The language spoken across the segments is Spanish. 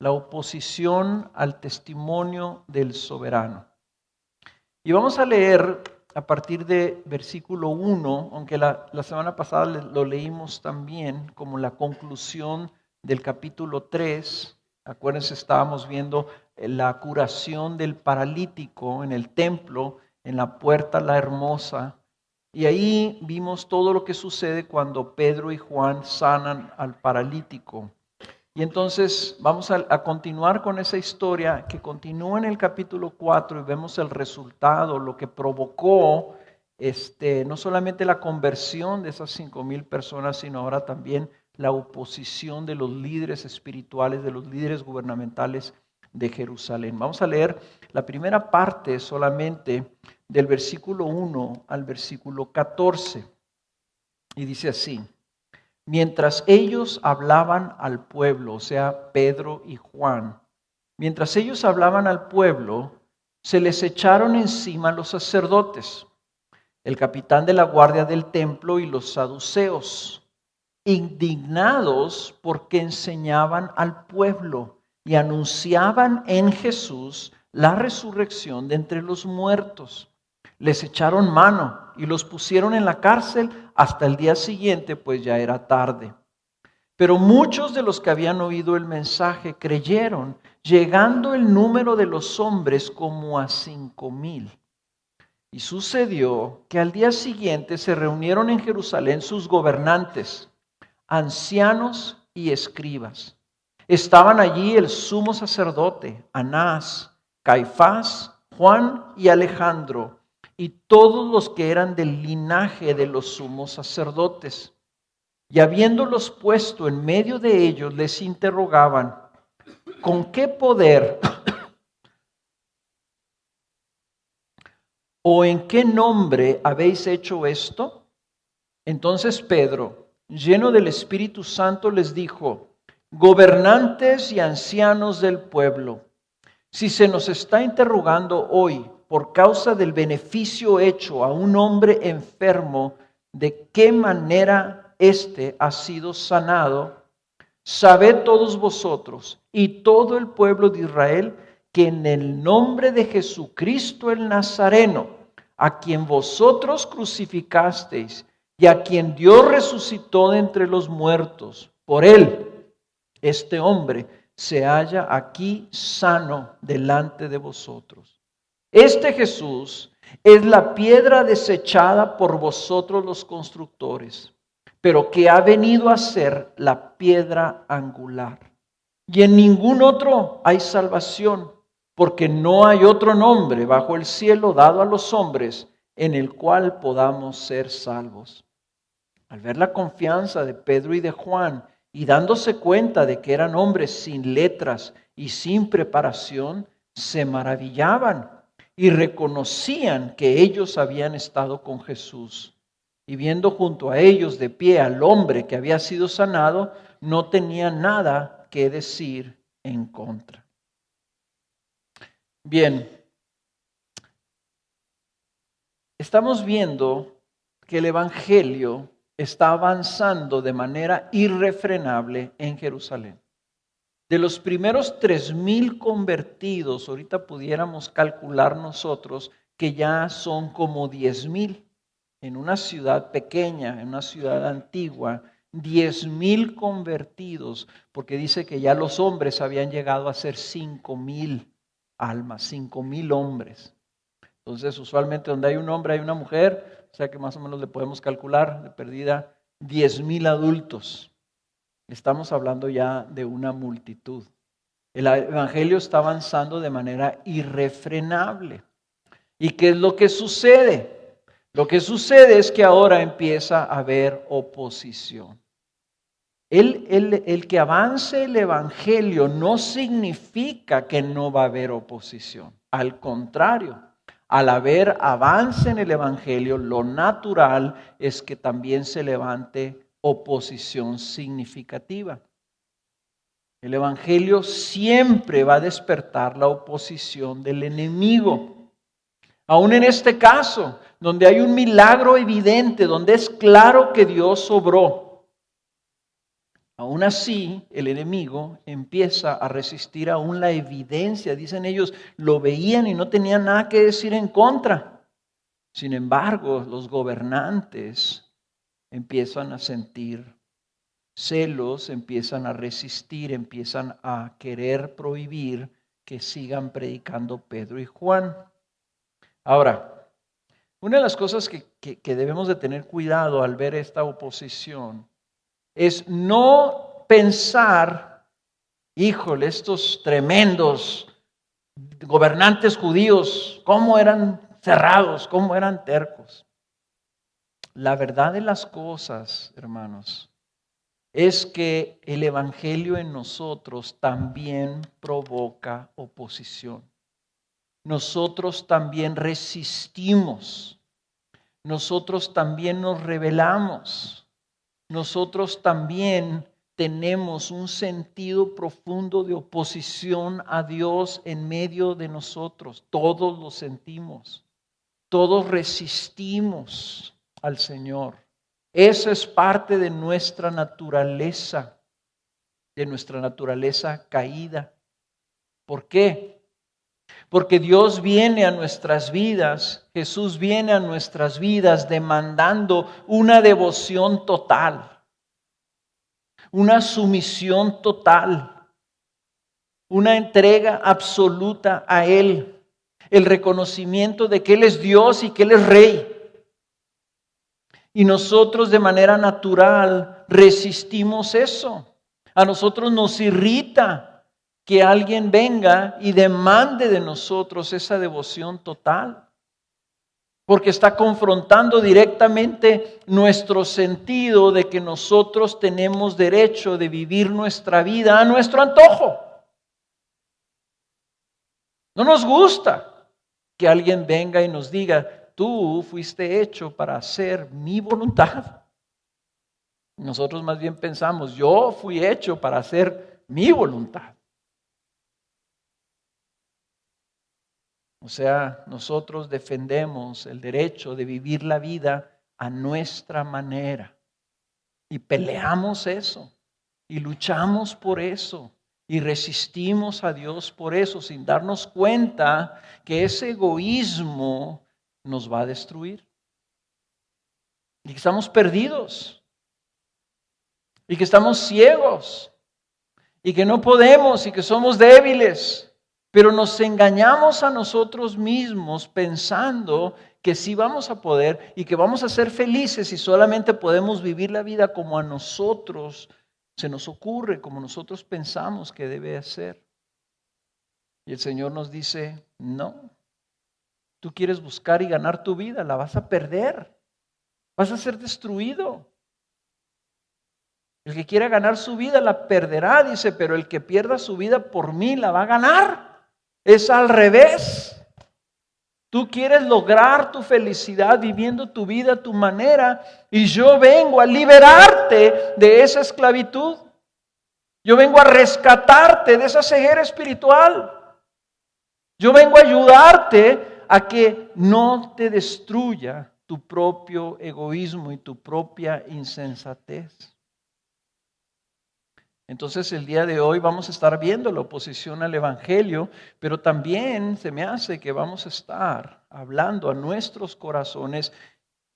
la oposición al testimonio del soberano. Y vamos a leer a partir de versículo 1, aunque la semana pasada lo leímos también como la conclusión del capítulo 3. Acuérdense, estábamos viendo la curación del paralítico en el templo, en la puerta la hermosa. Y ahí vimos todo lo que sucede cuando Pedro y Juan sanan al paralítico. Y entonces vamos a continuar con esa historia que continúa en el capítulo 4 y vemos el resultado, lo que provocó no solamente la conversión de esas 5,000 personas, sino ahora también la oposición de los líderes espirituales, de los líderes gubernamentales de Jerusalén. Vamos a leer la primera parte solamente del versículo 1 al versículo 14. Y dice así: mientras ellos hablaban al pueblo, o sea, Pedro y Juan, mientras ellos hablaban al pueblo, se les echaron encima los sacerdotes, el capitán de la guardia del templo y los saduceos, indignados porque enseñaban al pueblo y anunciaban en Jesús la resurrección de entre los muertos. Les echaron mano y los pusieron en la cárcel hasta el día siguiente, pues ya era tarde. Pero muchos de los que habían oído el mensaje creyeron, llegando el número de los hombres como a 5,000. Y sucedió que al día siguiente se reunieron en Jerusalén sus gobernantes, ancianos y escribas. Estaban allí el sumo sacerdote, Anás, Caifás, Juan y Alejandro, y todos los que eran del linaje de los sumos sacerdotes. Y habiéndolos puesto en medio de ellos, les interrogaban: ¿con qué poder o en qué nombre habéis hecho esto? Entonces Pedro, lleno del Espíritu Santo, les dijo: gobernantes y ancianos del pueblo, si se nos está interrogando hoy por causa del beneficio hecho a un hombre enfermo, de qué manera éste ha sido sanado, sabed todos vosotros y todo el pueblo de Israel que en el nombre de Jesucristo el Nazareno, a quien vosotros crucificasteis y a quien Dios resucitó de entre los muertos, por él, este hombre se halla aquí sano delante de vosotros. Este Jesús es la piedra desechada por vosotros los constructores, pero que ha venido a ser la piedra angular. Y en ningún otro hay salvación, porque no hay otro nombre bajo el cielo dado a los hombres en el cual podamos ser salvos. Al ver la confianza de Pedro y de Juan, y dándose cuenta de que eran hombres sin letras y sin preparación, se maravillaban y reconocían que ellos habían estado con Jesús. Y viendo junto a ellos de pie al hombre que había sido sanado, no tenían nada que decir en contra. Bien, estamos viendo que el Evangelio está avanzando de manera irrefrenable en Jerusalén. De los primeros 3,000 convertidos, ahorita pudiéramos calcular nosotros que ya son como 10,000 en una ciudad pequeña, en una ciudad antigua, 10,000 convertidos, porque dice que ya los hombres habían llegado a ser 5,000 almas, 5,000 hombres. Entonces, usualmente donde hay un hombre hay una mujer, o sea que más o menos le podemos calcular de perdida 10,000 adultos. Estamos hablando ya de una multitud. El Evangelio está avanzando de manera irrefrenable. ¿Y qué es lo que sucede? Lo que sucede es que ahora empieza a haber oposición. El que avance el Evangelio no significa que no va a haber oposición. Al contrario, al haber avance en el Evangelio, lo natural es que también se levante oposición significativa. El Evangelio siempre va a despertar la oposición del enemigo. Aún en este caso, donde hay un milagro evidente, donde es claro que Dios obró, Aún así, el enemigo empieza a resistir aún la evidencia. Dicen ellos, lo veían y no tenían nada que decir en contra. Sin embargo, los gobernantes empiezan a sentir celos, empiezan a resistir, empiezan a querer prohibir que sigan predicando Pedro y Juan. Ahora, una de las cosas que debemos de tener cuidado al ver esta oposición es no pensar, híjole, estos tremendos gobernantes judíos, cómo eran cerrados, cómo eran tercos. La verdad de las cosas, hermanos, es que el evangelio en nosotros también provoca oposición. Nosotros también resistimos. Nosotros también nos rebelamos. Nosotros también tenemos un sentido profundo de oposición a Dios en medio de nosotros. Todos lo sentimos. Todos resistimos al Señor. Eso es parte de nuestra naturaleza caída. ¿Por qué? Porque Dios viene a nuestras vidas, Jesús viene a nuestras vidas demandando una devoción total, una sumisión total, una entrega absoluta a Él, el reconocimiento de que Él es Dios y que Él es Rey. Y nosotros de manera natural resistimos eso. A nosotros nos irrita que alguien venga y demande de nosotros esa devoción total. Porque está confrontando directamente nuestro sentido de que nosotros tenemos derecho de vivir nuestra vida a nuestro antojo. No nos gusta que alguien venga y nos diga, tú fuiste hecho para hacer mi voluntad. Nosotros más bien pensamos, yo fui hecho para hacer mi voluntad. O sea, nosotros defendemos el derecho de vivir la vida a nuestra manera. Y peleamos eso. Y luchamos por eso. Y resistimos a Dios por eso, sin darnos cuenta que ese egoísmo nos va a destruir. Y que estamos perdidos. Y que estamos ciegos. Y que no podemos y que somos débiles. Pero nos engañamos a nosotros mismos pensando que sí vamos a poder y que vamos a ser felices si solamente podemos vivir la vida como a nosotros se nos ocurre, como nosotros pensamos que debe ser. Y el Señor nos dice, no, tú quieres buscar y ganar tu vida, la vas a perder, vas a ser destruido. El que quiera ganar su vida la perderá, dice, pero el que pierda su vida por mí la va a ganar. Es al revés. Tú quieres lograr tu felicidad viviendo tu vida a tu manera y yo vengo a liberarte de esa esclavitud. Yo vengo a rescatarte de esa ceguera espiritual. Yo vengo a ayudarte a que no te destruya tu propio egoísmo y tu propia insensatez. Entonces el día de hoy vamos a estar viendo la oposición al Evangelio, pero también se me hace que vamos a estar hablando a nuestros corazones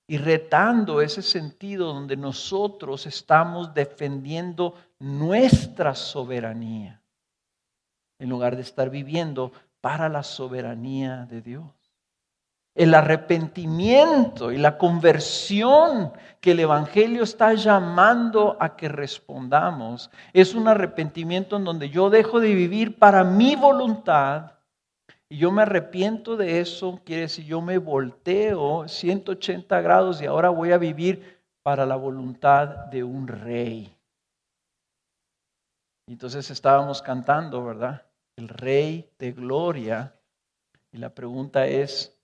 y retando ese sentido donde nosotros estamos defendiendo nuestra soberanía, en lugar de estar viviendo para la soberanía de Dios. El arrepentimiento y la conversión que el Evangelio está llamando a que respondamos es un arrepentimiento en donde yo dejo de vivir para mi voluntad y yo me arrepiento de eso. Quiere decir, yo me volteo 180 grados y ahora voy a vivir para la voluntad de un rey. Entonces estábamos cantando, ¿verdad? El Rey de Gloria. Y la pregunta es,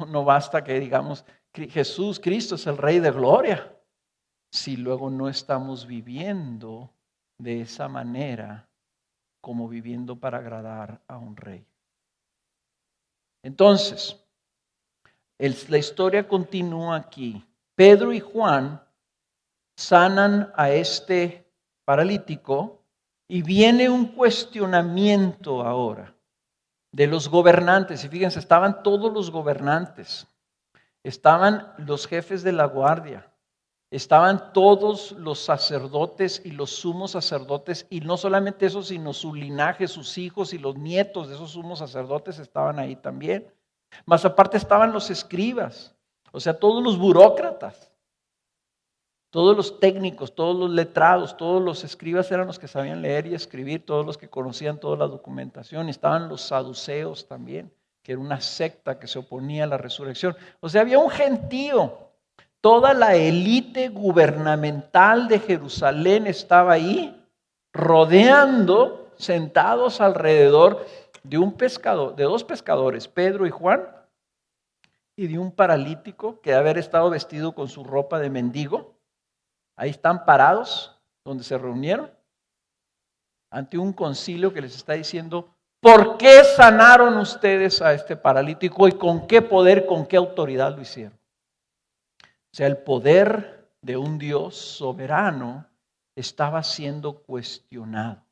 no basta que digamos, Jesús, Cristo es el Rey de Gloria, si luego no estamos viviendo de esa manera, como viviendo para agradar a un rey. Entonces, la historia continúa aquí. Pedro y Juan sanan a este paralítico, y viene un cuestionamiento ahora de los gobernantes. Y fíjense, estaban todos los gobernantes, estaban los jefes de la guardia, estaban todos los sacerdotes y los sumos sacerdotes, y no solamente eso, sino su linaje, sus hijos y los nietos de esos sumos sacerdotes estaban ahí también. Más aparte estaban los escribas, o sea, todos los burócratas, todos los técnicos, todos los letrados, todos los escribas eran los que sabían leer y escribir, todos los que conocían toda la documentación. Estaban los saduceos también, que era una secta que se oponía a la resurrección. O sea, había un gentío. Toda la élite gubernamental de Jerusalén estaba ahí, rodeando, sentados alrededor de un pescador, de dos pescadores, Pedro y Juan, y de un paralítico que debe haber estado vestido con su ropa de mendigo. Ahí están parados, donde se reunieron, ante un concilio que les está diciendo: ¿por qué sanaron ustedes a este paralítico y con qué poder, con qué autoridad lo hicieron? O sea, el poder de un Dios soberano estaba siendo cuestionado.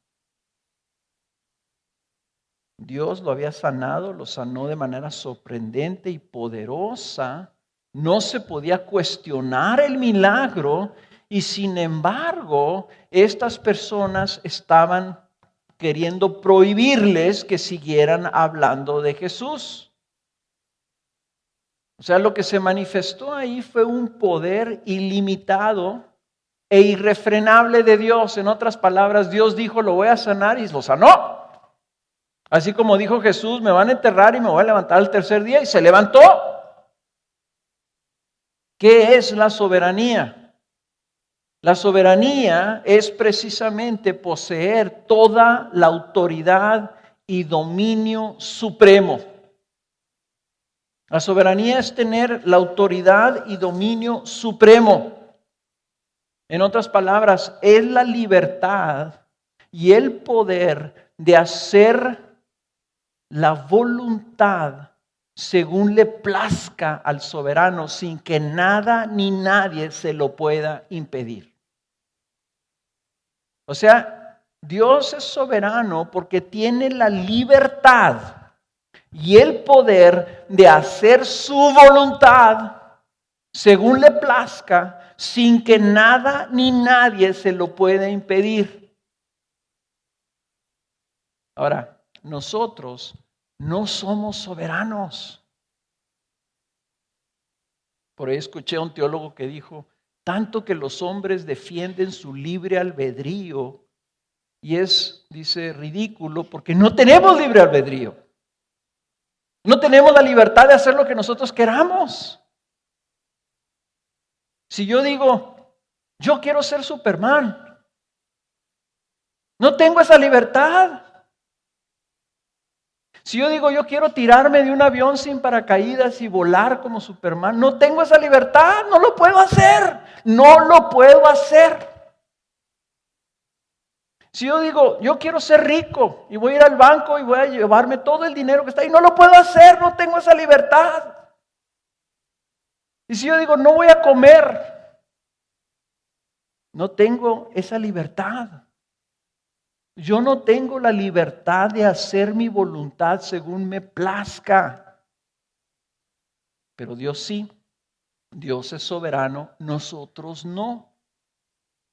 Dios lo había sanado, lo sanó de manera sorprendente y poderosa. No se podía cuestionar el milagro. Y sin embargo, estas personas estaban queriendo prohibirles que siguieran hablando de Jesús. O sea, lo que se manifestó ahí fue un poder ilimitado e irrefrenable de Dios. En otras palabras, Dios dijo: lo voy a sanar, y lo sanó. Así como dijo Jesús: me van a enterrar y me voy a levantar al tercer día, y se levantó. ¿Qué es la soberanía? La soberanía es precisamente poseer toda la autoridad y dominio supremo. La soberanía es tener la autoridad y dominio supremo. En otras palabras, es la libertad y el poder de hacer la voluntad según le plazca al soberano, sin que nada ni nadie se lo pueda impedir. O sea, Dios es soberano porque tiene la libertad y el poder de hacer su voluntad según le plazca, sin que nada ni nadie se lo pueda impedir. Ahora, nosotros no somos soberanos. Por ahí escuché a un teólogo que dijo: tanto que los hombres defienden su libre albedrío, y dice, ridículo, porque no tenemos libre albedrío. No tenemos la libertad de hacer lo que nosotros queramos. Si yo digo: yo quiero ser Superman, no tengo esa libertad. Si yo digo: yo quiero tirarme de un avión sin paracaídas y volar como Superman, no tengo esa libertad, no lo puedo hacer, no lo puedo hacer. Si yo digo: yo quiero ser rico y voy a ir al banco y voy a llevarme todo el dinero que está ahí, no lo puedo hacer, no tengo esa libertad. Y si yo digo: no voy a comer, no tengo esa libertad. Yo no tengo la libertad de hacer mi voluntad según me plazca. Pero Dios sí. Dios es soberano, nosotros no.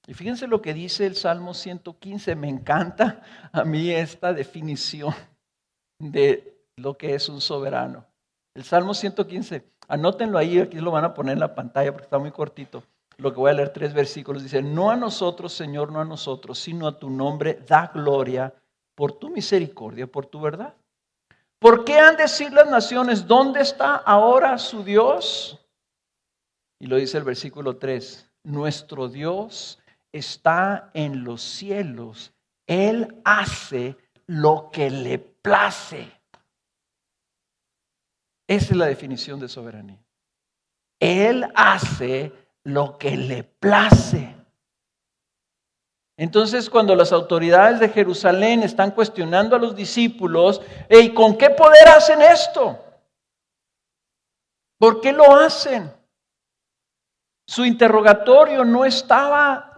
Y fíjense lo que dice el Salmo 115. Me encanta a mí esta definición de lo que es un soberano. El Salmo 115, anótenlo ahí, aquí lo van a poner en la pantalla porque está muy cortito. Lo que voy a leer 3 versículos, dice: no a nosotros, Señor, no a nosotros, sino a tu nombre da gloria por tu misericordia, por tu verdad. ¿Por qué han de decir las naciones: ¿dónde está ahora su Dios? Y lo dice el versículo 3: nuestro Dios está en los cielos, Él hace lo que le place. Esa es la definición de soberanía. Él hace lo que le place. Entonces, cuando las autoridades de Jerusalén están cuestionando a los discípulos: ¿y con qué poder hacen esto? ¿Por qué lo hacen? Su interrogatorio no estaba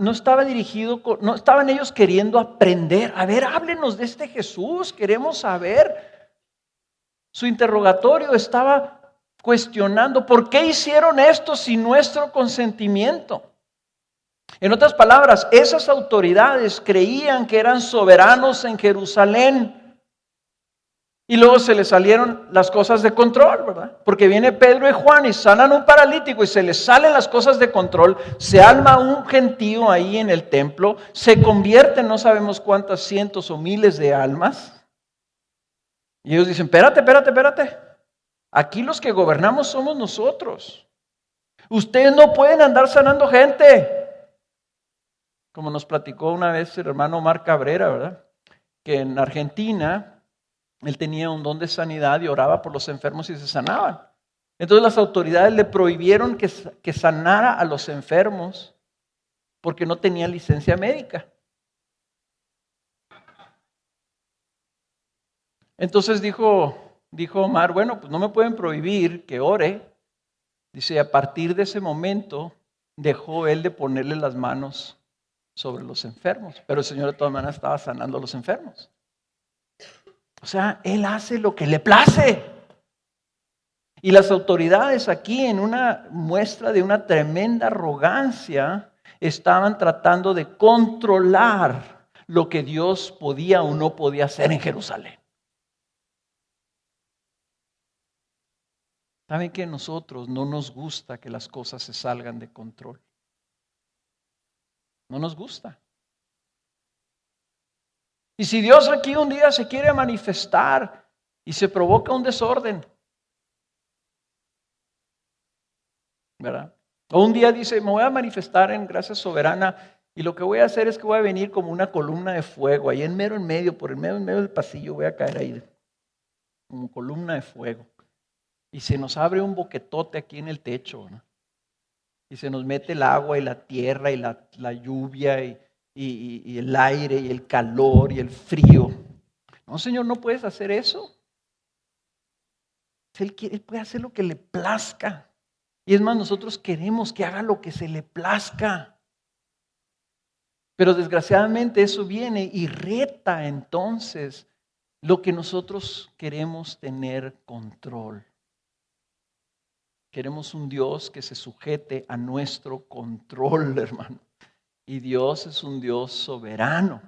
dirigido, no estaban ellos queriendo aprender. A ver, háblenos de este Jesús, queremos saber. Su interrogatorio estaba cuestionando, ¿por qué hicieron esto sin nuestro consentimiento? En otras palabras, esas autoridades creían que eran soberanos en Jerusalén. Y luego se les salieron las cosas de control, ¿verdad? Porque viene Pedro y Juan y sanan a un paralítico y se les salen las cosas de control. Se arma un gentío ahí en el templo. Se convierten no sabemos cuántas cientos o miles de almas. Y ellos dicen, espérate. Aquí los que gobernamos somos nosotros. Ustedes no pueden andar sanando gente. Como nos platicó una vez el hermano Omar Cabrera, ¿verdad? Que en Argentina él tenía un don de sanidad y oraba por los enfermos y se sanaban. Entonces las autoridades le prohibieron que sanara a los enfermos porque no tenía licencia médica. Entonces dijo Omar, bueno, pues no me pueden prohibir que ore. Dice, a partir de ese momento dejó él de ponerle las manos sobre los enfermos. Pero el Señor de todas maneras estaba sanando a los enfermos. O sea, Él hace lo que le place. Y las autoridades aquí, en una muestra de una tremenda arrogancia, estaban tratando de controlar lo que Dios podía o no podía hacer en Jerusalén. ¿Saben que a nosotros no nos gusta que las cosas se salgan de control? No nos gusta. Y si Dios aquí un día se quiere manifestar y se provoca un desorden, ¿verdad? O un día dice, me voy a manifestar en gracia soberana y lo que voy a hacer es que voy a venir como una columna de fuego, ahí en medio, por el medio del pasillo voy a caer ahí, como columna de fuego. Y se nos abre un boquetote aquí en el techo, ¿no? Y se nos mete el agua y la tierra y la lluvia y el aire y el calor y el frío. No, Señor, no puedes hacer eso. Él puede hacer lo que le plazca. Y es más, nosotros queremos que haga lo que se le plazca. Pero desgraciadamente eso viene y reta entonces lo que nosotros queremos tener control. Queremos un Dios que se sujete a nuestro control, hermano. Y Dios es un Dios soberano.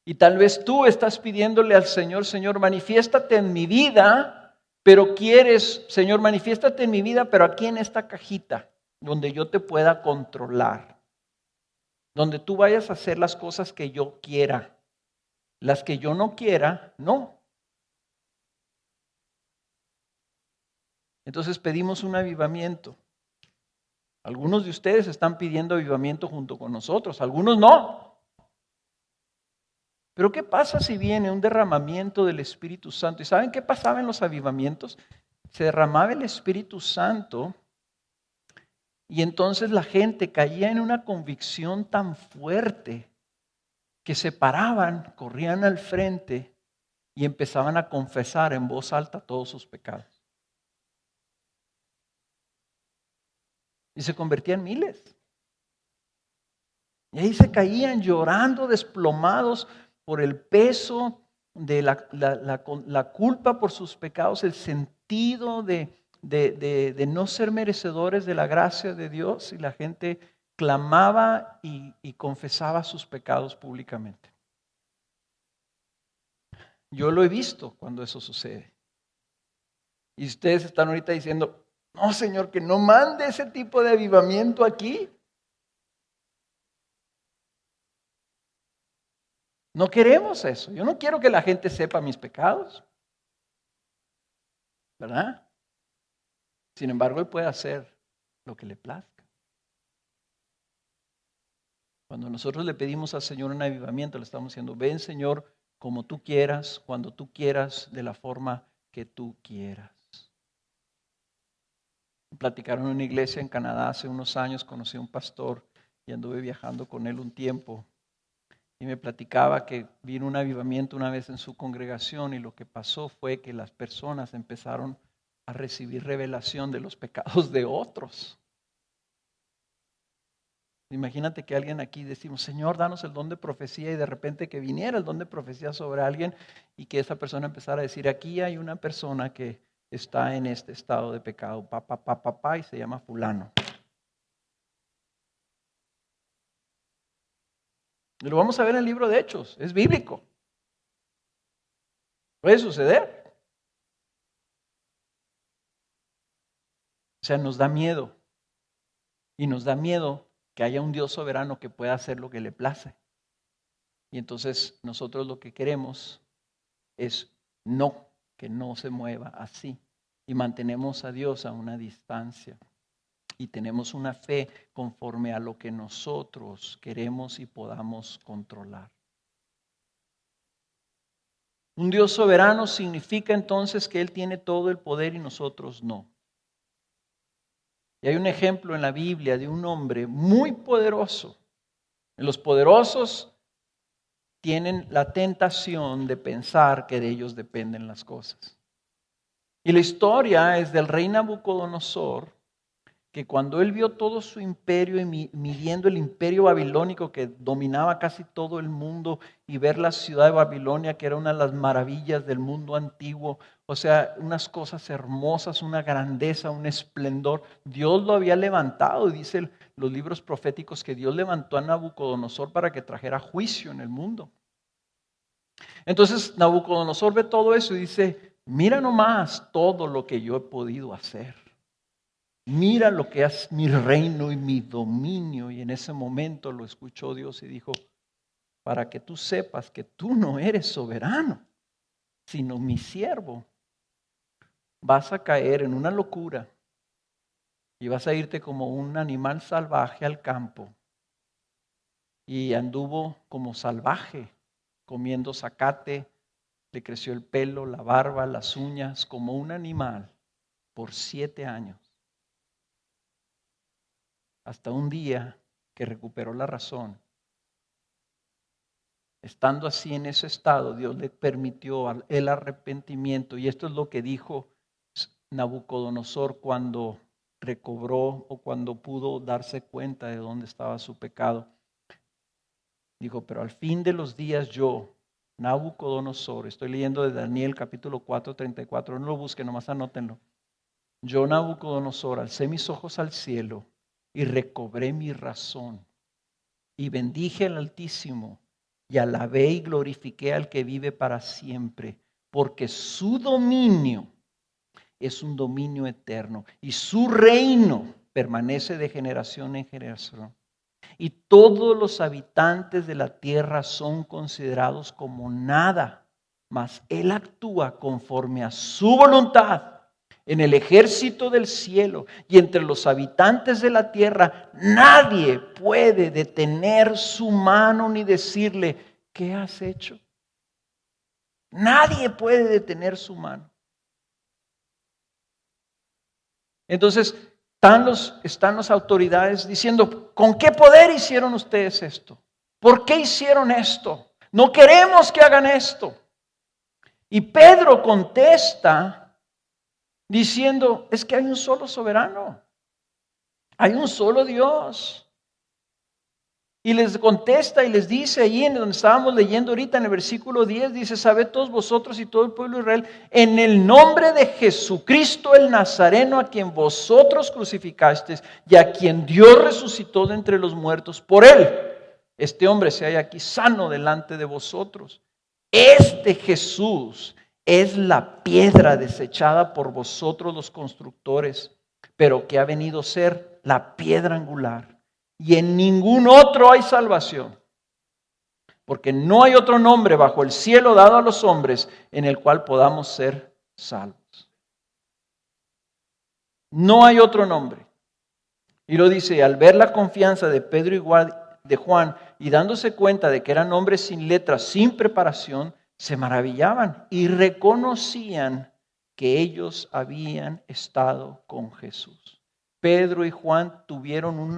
Y tal vez tú estás pidiéndole al Señor, Señor, manifiéstate en mi vida, pero quieres, Señor, manifiéstate en mi vida, pero aquí en esta cajita, donde yo te pueda controlar, donde tú vayas a hacer las cosas que yo quiera, las que yo no quiera, no. Entonces pedimos un avivamiento. Algunos de ustedes están pidiendo avivamiento junto con nosotros, algunos no. Pero ¿qué pasa si viene un derramamiento del Espíritu Santo? ¿Y saben qué pasaba en los avivamientos? Se derramaba el Espíritu Santo y entonces la gente caía en una convicción tan fuerte que se paraban, corrían al frente y empezaban a confesar en voz alta todos sus pecados. Y se convertían miles. Y ahí se caían llorando, desplomados por el peso de la culpa por sus pecados, el sentido de no ser merecedores de la gracia de Dios. Y la gente clamaba y confesaba sus pecados públicamente. Yo lo he visto cuando eso sucede. Y ustedes están ahorita diciendo, no, Señor, que no mande ese tipo de avivamiento aquí. No queremos eso. Yo no quiero que la gente sepa mis pecados, ¿verdad? Sin embargo, Él puede hacer lo que le plazca. Cuando nosotros le pedimos al Señor un avivamiento, le estamos diciendo, ven, Señor, como tú quieras, cuando tú quieras, de la forma que tú quieras. Platicaron en una iglesia en Canadá hace unos años, conocí a un pastor y anduve viajando con él un tiempo. Y me platicaba que vino un avivamiento una vez en su congregación y lo que pasó fue que las personas empezaron a recibir revelación de los pecados de otros. Imagínate que alguien aquí decimos, Señor, danos el don de profecía, y de repente que viniera el don de profecía sobre alguien y que esa persona empezara a decir, aquí hay una persona que está en este estado de pecado, y se llama fulano. Y lo vamos a ver en el libro de Hechos, es bíblico. Puede suceder. O sea, nos da miedo. Y nos da miedo que haya un Dios soberano que pueda hacer lo que le place. Y entonces nosotros lo que queremos es que no se mueva así. Y mantenemos a Dios a una distancia. Y tenemos una fe conforme a lo que nosotros queremos y podamos controlar. Un Dios soberano significa entonces que Él tiene todo el poder y nosotros no. Y hay un ejemplo en la Biblia de un hombre muy poderoso. Los poderosos tienen la tentación de pensar que de ellos dependen las cosas. Y la historia es del rey Nabucodonosor, que cuando él vio todo su imperio y midiendo el imperio babilónico que dominaba casi todo el mundo, y ver la ciudad de Babilonia, que era una de las maravillas del mundo antiguo, o sea, unas cosas hermosas, una grandeza, un esplendor. Dios lo había levantado, y dicen los libros proféticos que Dios levantó a Nabucodonosor para que trajera juicio en el mundo. Entonces Nabucodonosor ve todo eso y dice, mira nomás todo lo que yo he podido hacer. Mira lo que es mi reino y mi dominio. Y en ese momento lo escuchó Dios y dijo, para que tú sepas que tú no eres soberano, sino mi siervo. Vas a caer en una locura y vas a irte como un animal salvaje al campo. Y anduvo como salvaje, comiendo zacate, le creció el pelo, la barba, las uñas, como un animal por 7 años. Hasta un día que recuperó la razón. Estando así en ese estado, Dios le permitió el arrepentimiento. Y esto es lo que dijo Nabucodonosor cuando recobró o cuando pudo darse cuenta de dónde estaba su pecado. Dijo, pero al fin de los días yo, Nabucodonosor, estoy leyendo de Daniel capítulo 4, 34, no lo busquen, nomás anótenlo. Yo, Nabucodonosor, alcé mis ojos al cielo y recobré mi razón y bendije al Altísimo y alabé y glorifiqué al que vive para siempre, porque su dominio es un dominio eterno y su reino permanece de generación en generación. Y todos los habitantes de la tierra son considerados como nada, mas Él actúa conforme a su voluntad. En el ejército del cielo y entre los habitantes de la tierra, nadie puede detener su mano ni decirle, ¿qué has hecho? Nadie puede detener su mano. Entonces, están las autoridades diciendo, ¿con qué poder hicieron ustedes esto? ¿Por qué hicieron esto? No queremos que hagan esto. Y Pedro contesta diciendo, es que hay un solo soberano, hay un solo Dios. Y les contesta y les dice allí en donde estábamos leyendo ahorita en el versículo 10, dice, sabed todos vosotros y todo el pueblo de Israel, en el nombre de Jesucristo el Nazareno, a quien vosotros crucificasteis y a quien Dios resucitó de entre los muertos, por él, este hombre se halla aquí sano delante de vosotros. Este Jesús es la piedra desechada por vosotros los constructores, pero que ha venido a ser la piedra angular. Y en ningún otro hay salvación, porque no hay otro nombre bajo el cielo dado a los hombres en el cual podamos ser salvos. No hay otro nombre. Y lo dice, al ver la confianza de Pedro y de Juan, y dándose cuenta de que eran hombres sin letra, sin preparación, se maravillaban y reconocían que ellos habían estado con Jesús. Pedro y Juan tuvieron un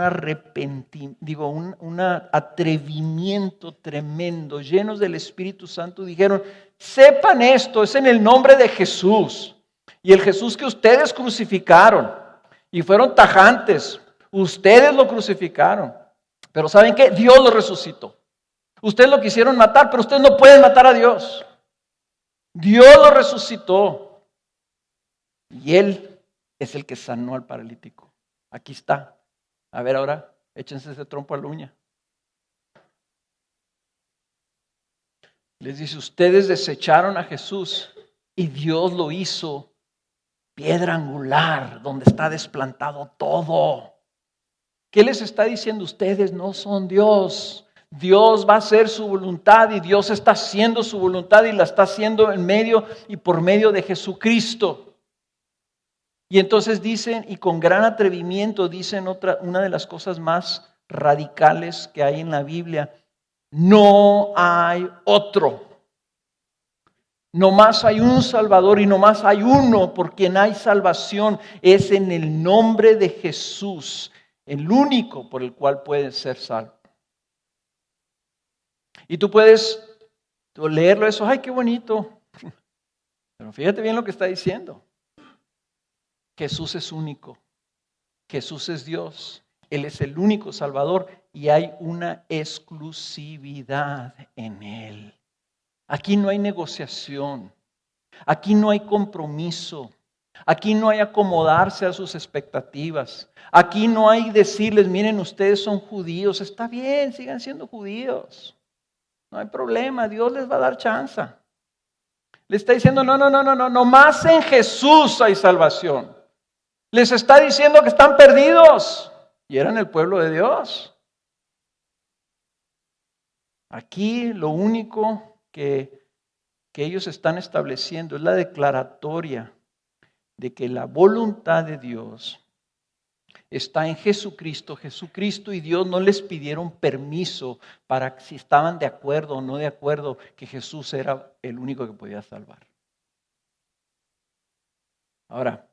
atrevimiento tremendo, llenos del Espíritu Santo. Dijeron, sepan esto, es en el nombre de Jesús. Y el Jesús que ustedes crucificaron. Y fueron tajantes, ustedes lo crucificaron. Pero ¿saben qué? Dios lo resucitó. Ustedes lo quisieron matar, pero ustedes no pueden matar a Dios. Dios lo resucitó. Y Él es el que sanó al paralítico. Aquí está. A ver ahora, échense ese trompo a la uña. Les dice, ustedes desecharon a Jesús y Dios lo hizo piedra angular, donde está desplantado todo. ¿Qué les está diciendo? Ustedes no son Dios. Dios va a hacer su voluntad y Dios está haciendo su voluntad y la está haciendo en medio y por medio de Jesucristo. Y entonces dicen, y con gran atrevimiento dicen una de las cosas más radicales que hay en la Biblia: no hay otro. No más hay un Salvador y no más hay uno por quien hay salvación. Es en el nombre de Jesús, el único por el cual puedes ser salvo. Y tú puedes leerlo eso, ¡ay, qué bonito! Pero fíjate bien lo que está diciendo. Jesús es único. Jesús es Dios. Él es el único Salvador y hay una exclusividad en Él. Aquí no hay negociación. Aquí no hay compromiso. Aquí no hay acomodarse a sus expectativas. Aquí no hay decirles, miren, ustedes son judíos. Está bien, sigan siendo judíos. No hay problema, Dios les va a dar chance. Le está diciendo, no más en Jesús hay salvación. Les está diciendo que están perdidos y eran el pueblo de Dios. Aquí lo único que ellos están estableciendo es la declaratoria de que la voluntad de Dios está en Jesucristo. Jesucristo y Dios no les pidieron permiso para si estaban de acuerdo o no de acuerdo que Jesús era el único que podía salvar. Ahora,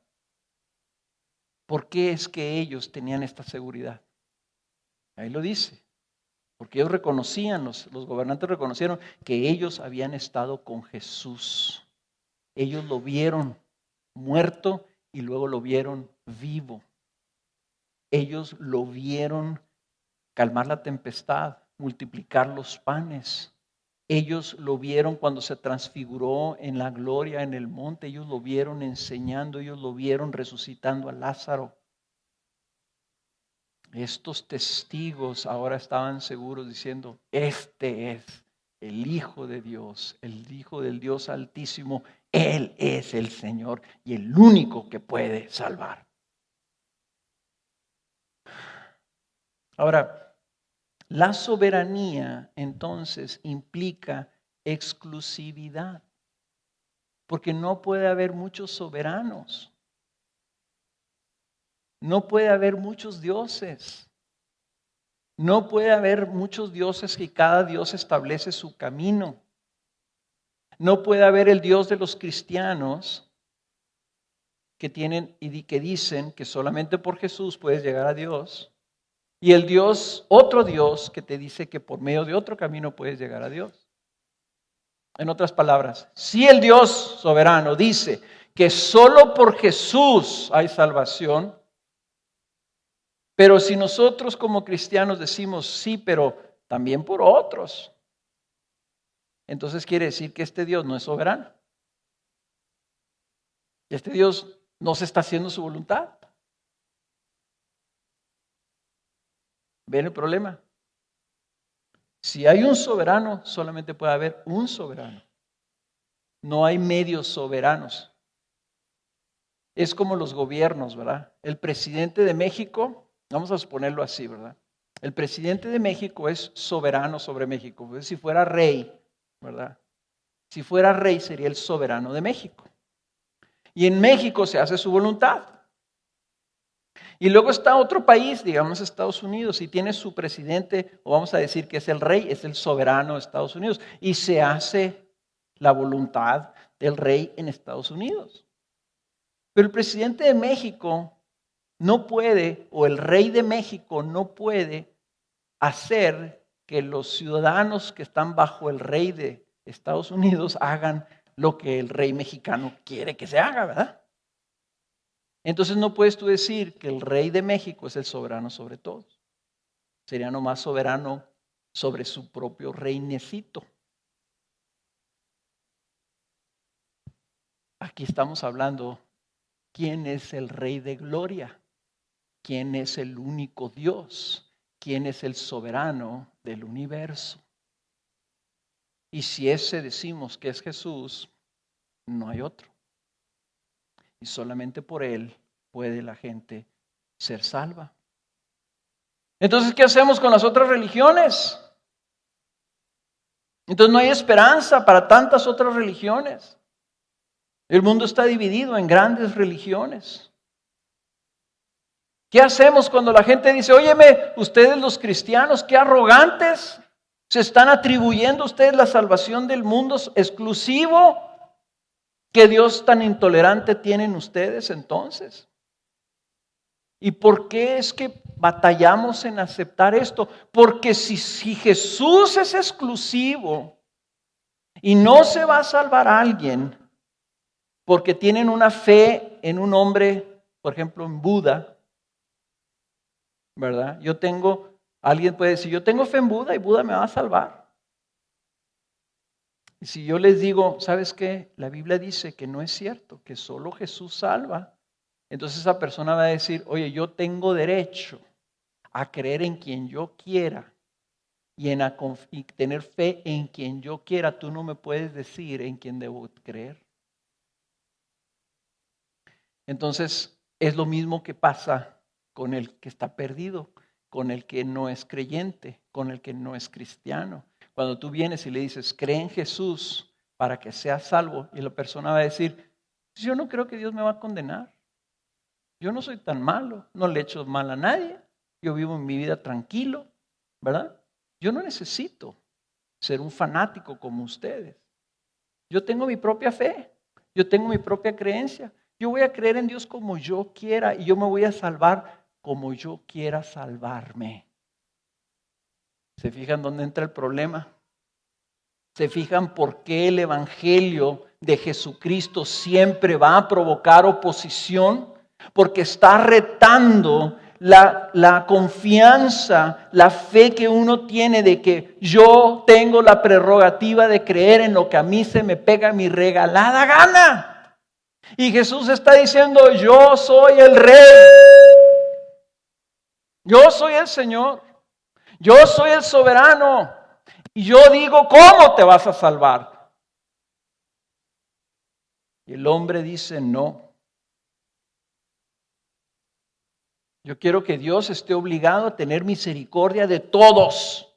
¿por qué es que ellos tenían esta seguridad? Ahí lo dice. Porque ellos reconocían, los gobernantes reconocieron que ellos habían estado con Jesús. Ellos lo vieron muerto y luego lo vieron vivo. Ellos lo vieron calmar la tempestad, multiplicar los panes. Ellos lo vieron cuando se transfiguró en la gloria en el monte. Ellos lo vieron enseñando, ellos lo vieron resucitando a Lázaro. Estos testigos ahora estaban seguros diciendo, este es el Hijo de Dios, el Hijo del Dios Altísimo. Él es el Señor y el único que puede salvar. Ahora, la soberanía entonces implica exclusividad, porque no puede haber muchos soberanos. No puede haber muchos dioses. No puede haber muchos dioses que cada dios establece su camino. No puede haber el Dios de los cristianos que tienen y que dicen que solamente por Jesús puedes llegar a Dios. Y el Dios, otro Dios que te dice que por medio de otro camino puedes llegar a Dios. En otras palabras, si el Dios soberano dice que solo por Jesús hay salvación, pero si nosotros como cristianos decimos sí, pero también por otros, entonces quiere decir que este Dios no es soberano. Este Dios no se está haciendo su voluntad. ¿Ven el problema? Si hay un soberano, solamente puede haber un soberano. No hay medios soberanos. Es como los gobiernos, ¿verdad? El presidente de México, vamos a suponerlo así, ¿verdad? El presidente de México es soberano sobre México. Pues si fuera rey, ¿verdad? Si fuera rey sería el soberano de México. Y en México se hace su voluntad. Y luego está otro país, digamos Estados Unidos, y tiene su presidente, o vamos a decir que es el rey, es el soberano de Estados Unidos. Y se hace la voluntad del rey en Estados Unidos. Pero el presidente de México no puede, o el rey de México no puede hacer que los ciudadanos que están bajo el rey de Estados Unidos hagan lo que el rey mexicano quiere que se haga, ¿verdad? Entonces no puedes tú decir que el rey de México es el soberano sobre todos. Sería nomás soberano sobre su propio reinecito. Aquí estamos hablando, ¿quién es el Rey de Gloria? ¿Quién es el único Dios? ¿Quién es el soberano del universo? Y si ese decimos que es Jesús, no hay otro. Y solamente por Él puede la gente ser salva. Entonces, ¿qué hacemos con las otras religiones? Entonces no hay esperanza para tantas otras religiones. El mundo está dividido en grandes religiones. ¿Qué hacemos cuando la gente dice, óyeme, ustedes los cristianos, qué arrogantes, se están atribuyendo ustedes la salvación del mundo exclusivo? ¿Qué Dios tan intolerante tienen ustedes entonces? ¿Y por qué es que batallamos en aceptar esto? Porque si Jesús es exclusivo y no se va a salvar a alguien porque tienen una fe en un hombre, por ejemplo en Buda, ¿verdad? Alguien puede decir, yo tengo fe en Buda y Buda me va a salvar. Y si yo les digo, ¿sabes qué? La Biblia dice que no es cierto, que solo Jesús salva. Entonces esa persona va a decir, oye, yo tengo derecho a creer en quien yo quiera y tener fe en quien yo quiera. Tú no me puedes decir en quién debo creer. Entonces es lo mismo que pasa con el que está perdido, con el que no es creyente, con el que no es cristiano. Cuando tú vienes y le dices, cree en Jesús para que seas salvo, y la persona va a decir, yo no creo que Dios me va a condenar. Yo no soy tan malo, no le he hecho mal a nadie, yo vivo mi vida tranquilo, ¿verdad? Yo no necesito ser un fanático como ustedes. Yo tengo mi propia fe, yo tengo mi propia creencia. Yo voy a creer en Dios como yo quiera y yo me voy a salvar como yo quiera salvarme. ¿Se fijan dónde entra el problema? ¿Se fijan por qué el evangelio de Jesucristo siempre va a provocar oposición? Porque está retando la confianza, la fe que uno tiene de que yo tengo la prerrogativa de creer en lo que a mí se me pega mi regalada gana. Y Jesús está diciendo, yo soy el Rey, yo soy el Señor, yo soy el soberano. Y yo digo, ¿cómo te vas a salvar? Y el hombre dice, no. Yo quiero que Dios esté obligado a tener misericordia de todos,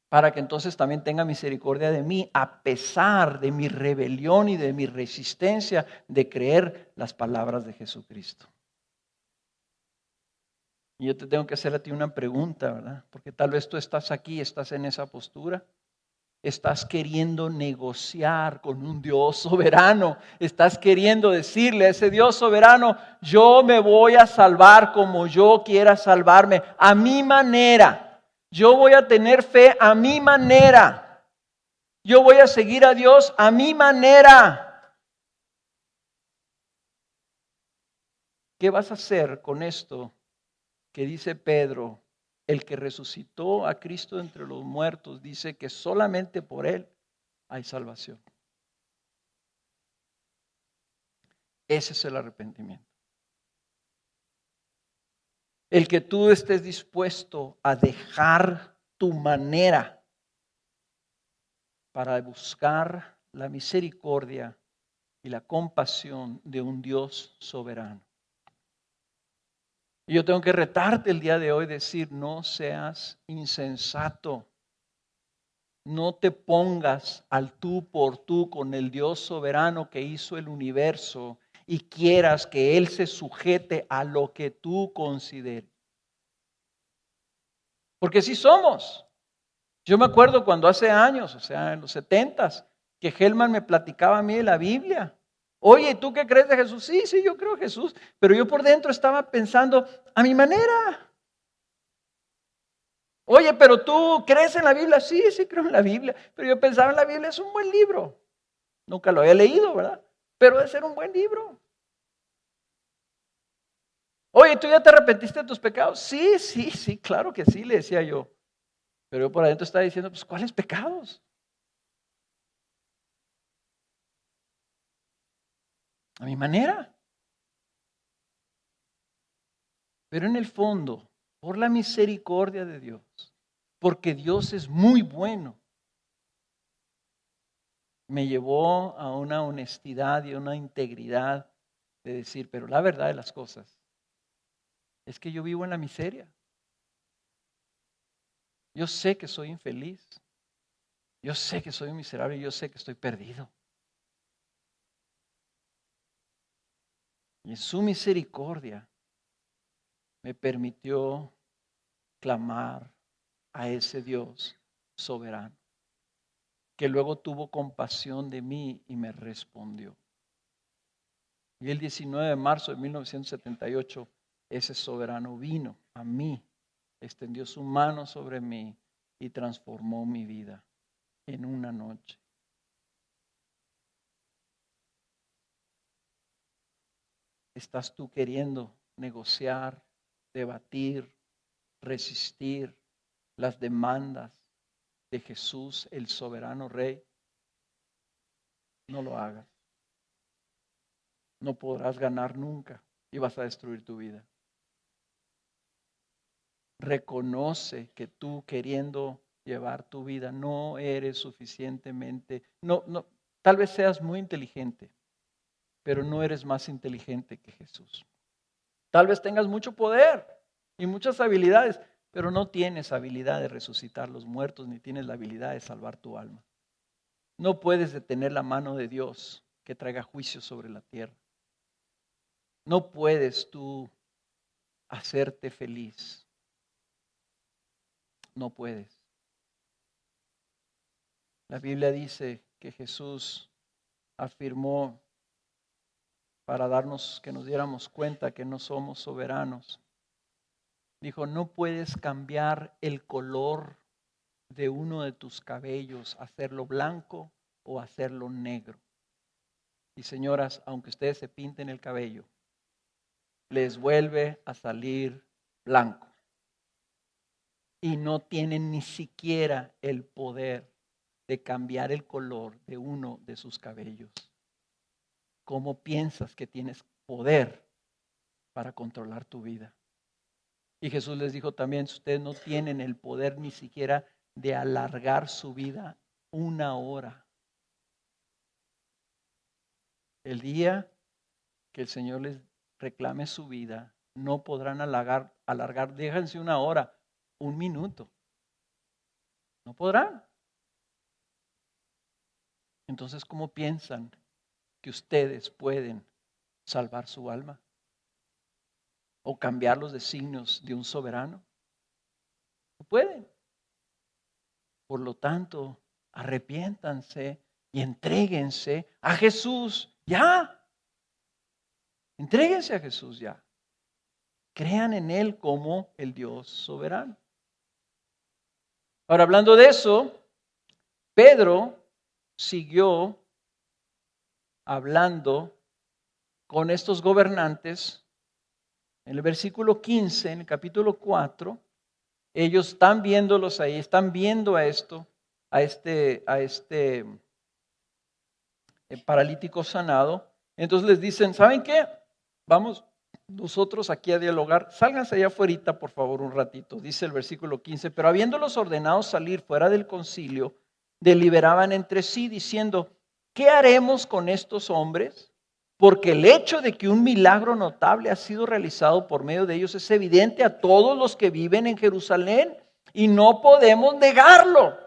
para que entonces también tenga misericordia de mí, a pesar de mi rebelión y de mi resistencia de creer las palabras de Jesucristo. Y yo te tengo que hacer a ti una pregunta, ¿verdad? Porque tal vez tú estás aquí, estás en esa postura. Estás queriendo negociar con un Dios soberano. Estás queriendo decirle a ese Dios soberano, yo me voy a salvar como yo quiera salvarme, a mi manera. Yo voy a tener fe a mi manera. Yo voy a seguir a Dios a mi manera. ¿Qué vas a hacer con esto que dice Pedro? El que resucitó a Cristo entre los muertos dice que solamente por Él hay salvación. Ese es el arrepentimiento. El que tú estés dispuesto a dejar tu manera para buscar la misericordia y la compasión de un Dios soberano. Y yo tengo que retarte el día de hoy, decir, no seas insensato. No te pongas al tú por tú con el Dios soberano que hizo el universo y quieras que Él se sujete a lo que tú consideres. Porque sí somos. Yo me acuerdo cuando hace años, o sea, en los 70s, que Helman me platicaba a mí de la Biblia. Oye, ¿tú qué crees de Jesús? Sí, yo creo en Jesús. Pero yo por dentro estaba pensando a mi manera. Oye, pero ¿tú crees en la Biblia? Sí creo en la Biblia. Pero yo pensaba en la Biblia, es un buen libro. Nunca lo había leído, ¿verdad? Pero debe ser un buen libro. Oye, ¿tú ya te arrepentiste de tus pecados? Sí, claro que sí, le decía yo. Pero yo por adentro estaba diciendo, pues, ¿cuáles pecados? A mi manera. Pero en el fondo, por la misericordia de Dios, porque Dios es muy bueno, me llevó a una honestidad y a una integridad de decir, pero la verdad de las cosas es que yo vivo en la miseria. Yo sé que soy infeliz. Yo sé que soy miserable. Yo sé que estoy perdido. Y en su misericordia me permitió clamar a ese Dios soberano, que luego tuvo compasión de mí y me respondió. Y el 19 de marzo de 1978, ese soberano vino a mí, extendió su mano sobre mí y transformó mi vida en una noche. ¿Estás tú queriendo negociar, debatir, resistir las demandas de Jesús, el soberano Rey? No lo hagas. No podrás ganar nunca y vas a destruir tu vida. Reconoce que tú, queriendo llevar tu vida, no eres suficientemente, tal vez seas muy inteligente, pero no eres más inteligente que Jesús. Tal vez tengas mucho poder y muchas habilidades, pero no tienes habilidad de resucitar los muertos, ni tienes la habilidad de salvar tu alma. No puedes detener la mano de Dios que traiga juicio sobre la tierra. No puedes tú hacerte feliz. No puedes. La Biblia dice que Jesús afirmó para darnos, que nos diéramos cuenta que no somos soberanos. Dijo, no puedes cambiar el color de uno de tus cabellos, hacerlo blanco o hacerlo negro. Y señoras, aunque ustedes se pinten el cabello, les vuelve a salir blanco. Y no tienen ni siquiera el poder de cambiar el color de uno de sus cabellos. ¿Cómo piensas que tienes poder para controlar tu vida? Y Jesús les dijo también, ustedes no tienen el poder ni siquiera de alargar su vida 1 hora. El día que el Señor les reclame su vida, no podrán alargar, déjense 1 hora, 1 minuto. No podrán. Entonces, ¿cómo piensan que ustedes pueden salvar su alma? ¿O cambiar los designios de un soberano? No pueden. Por lo tanto, arrepiéntanse y entréguense a Jesús ya. Entréguense a Jesús ya. Crean en Él como el Dios soberano. Ahora, hablando de eso, Pedro siguió hablando con estos gobernantes. En el versículo 15, en el capítulo 4, ellos están viéndolos ahí, están viendo a este paralítico sanado. Entonces les dicen, ¿saben qué? Vamos nosotros aquí a dialogar. Sálganse allá afuera, por favor, un ratito. Dice el versículo 15, pero habiéndolos ordenado salir fuera del concilio, deliberaban entre sí diciendo, ¿qué haremos con estos hombres? Porque el hecho de que un milagro notable ha sido realizado por medio de ellos es evidente a todos los que viven en Jerusalén y no podemos negarlo.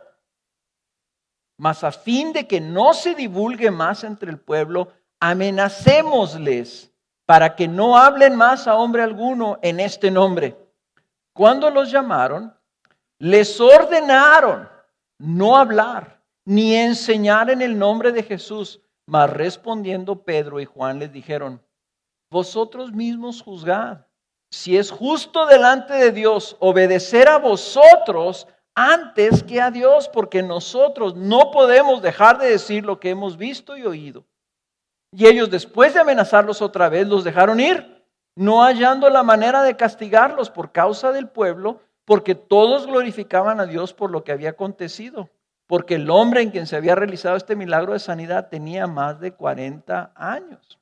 Mas a fin de que no se divulgue más entre el pueblo, amenacémosles para que no hablen más a hombre alguno en este nombre. Cuando los llamaron, les ordenaron no hablar ni enseñar en el nombre de Jesús. Mas respondiendo Pedro y Juan les dijeron, vosotros mismos juzgad si es justo delante de Dios obedecer a vosotros antes que a Dios, porque nosotros no podemos dejar de decir lo que hemos visto y oído. Y ellos, después de amenazarlos otra vez, los dejaron ir, no hallando la manera de castigarlos por causa del pueblo, porque todos glorificaban a Dios por lo que había acontecido, porque el hombre en quien se había realizado este milagro de sanidad tenía más de 40 años.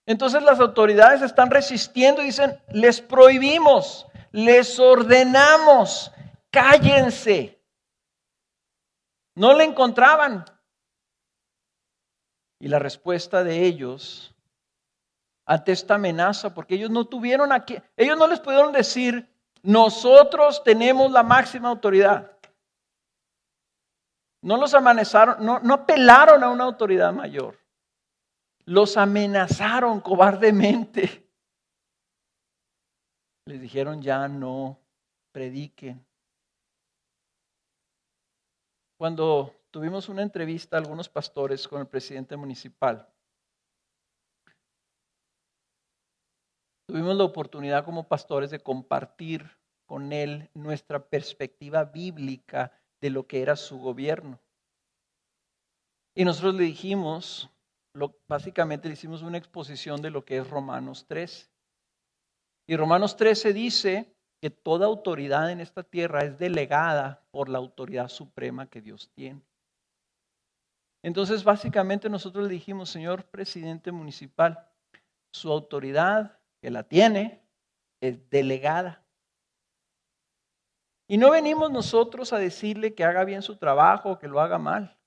Entonces las autoridades están resistiendo y dicen, les prohibimos, les ordenamos, cállense. No le encontraban. Y la respuesta de ellos ante esta amenaza, porque ellos no tuvieron aquí, ellos no les pudieron decir, nosotros tenemos la máxima autoridad. No los amenazaron, no apelaron a una autoridad mayor. Los amenazaron cobardemente. Les dijeron, ya no prediquen. Cuando tuvimos una entrevista a algunos pastores con el presidente municipal, tuvimos la oportunidad como pastores de compartir con él nuestra perspectiva bíblica de lo que era su gobierno. Y nosotros le dijimos, básicamente le hicimos una exposición de lo que es Romanos 13. Y Romanos 13 dice que toda autoridad en esta tierra es delegada por la autoridad suprema que Dios tiene. Entonces, básicamente nosotros le dijimos, señor presidente municipal, su autoridad que la tiene es delegada. Y no venimos nosotros a decirle que haga bien su trabajo o que lo haga mal.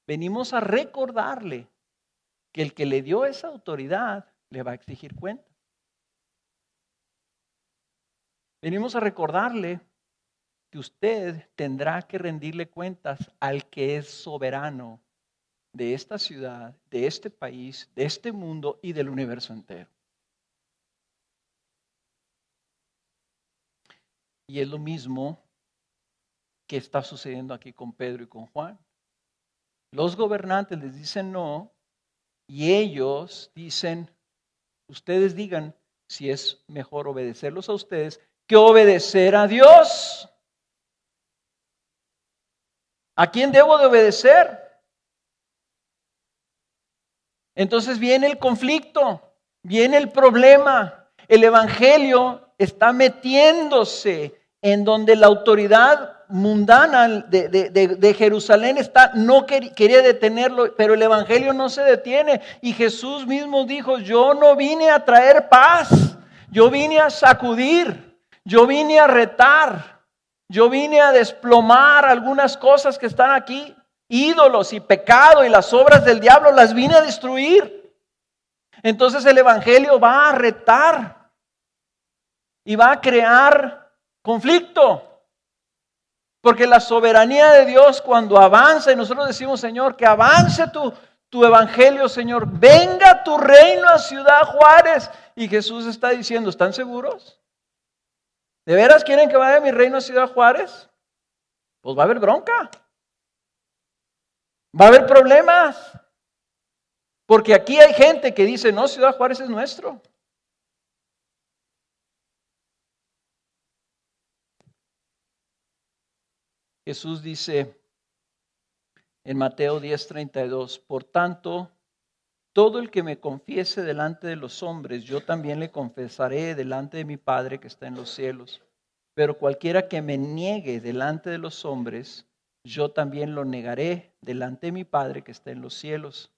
Venimos a recordarle que el que le dio esa autoridad le va a exigir cuenta. Venimos a recordarle que usted tendrá que rendirle cuentas al que es soberano de esta ciudad, de este país, de este mundo y del universo entero. Y es lo mismo que está sucediendo aquí con Pedro y con Juan. Los gobernantes les dicen no y ellos dicen, ustedes digan si es mejor obedecerlos a ustedes que obedecer a Dios. ¿A quién debo de obedecer? Entonces viene el conflicto, viene el problema. El evangelio está metiéndose en donde la autoridad mundana de Jerusalén no quería detenerlo, pero el evangelio no se detiene. Y Jesús mismo dijo, yo no vine a traer paz, yo vine a sacudir, yo vine a retar, yo vine a desplomar algunas cosas que están aquí. Ídolos y pecado y las obras del diablo las vine a destruir. Entonces el evangelio va a retar y va a crear conflicto. Porque la soberanía de Dios cuando avanza y nosotros decimos, Señor, que avance tu evangelio, Señor, venga tu reino a Ciudad Juárez. Y Jesús está diciendo, ¿están seguros? ¿De veras quieren que vaya mi reino a Ciudad Juárez? Pues va a haber bronca. Va a haber problemas, porque aquí hay gente que dice, no, Ciudad Juárez es nuestro. Jesús dice en Mateo 10:32, por tanto, todo el que me confiese delante de los hombres, yo también le confesaré delante de mi Padre que está en los cielos. Pero cualquiera que me niegue delante de los hombres, yo también lo negaré delante de mi Padre que está en los cielos.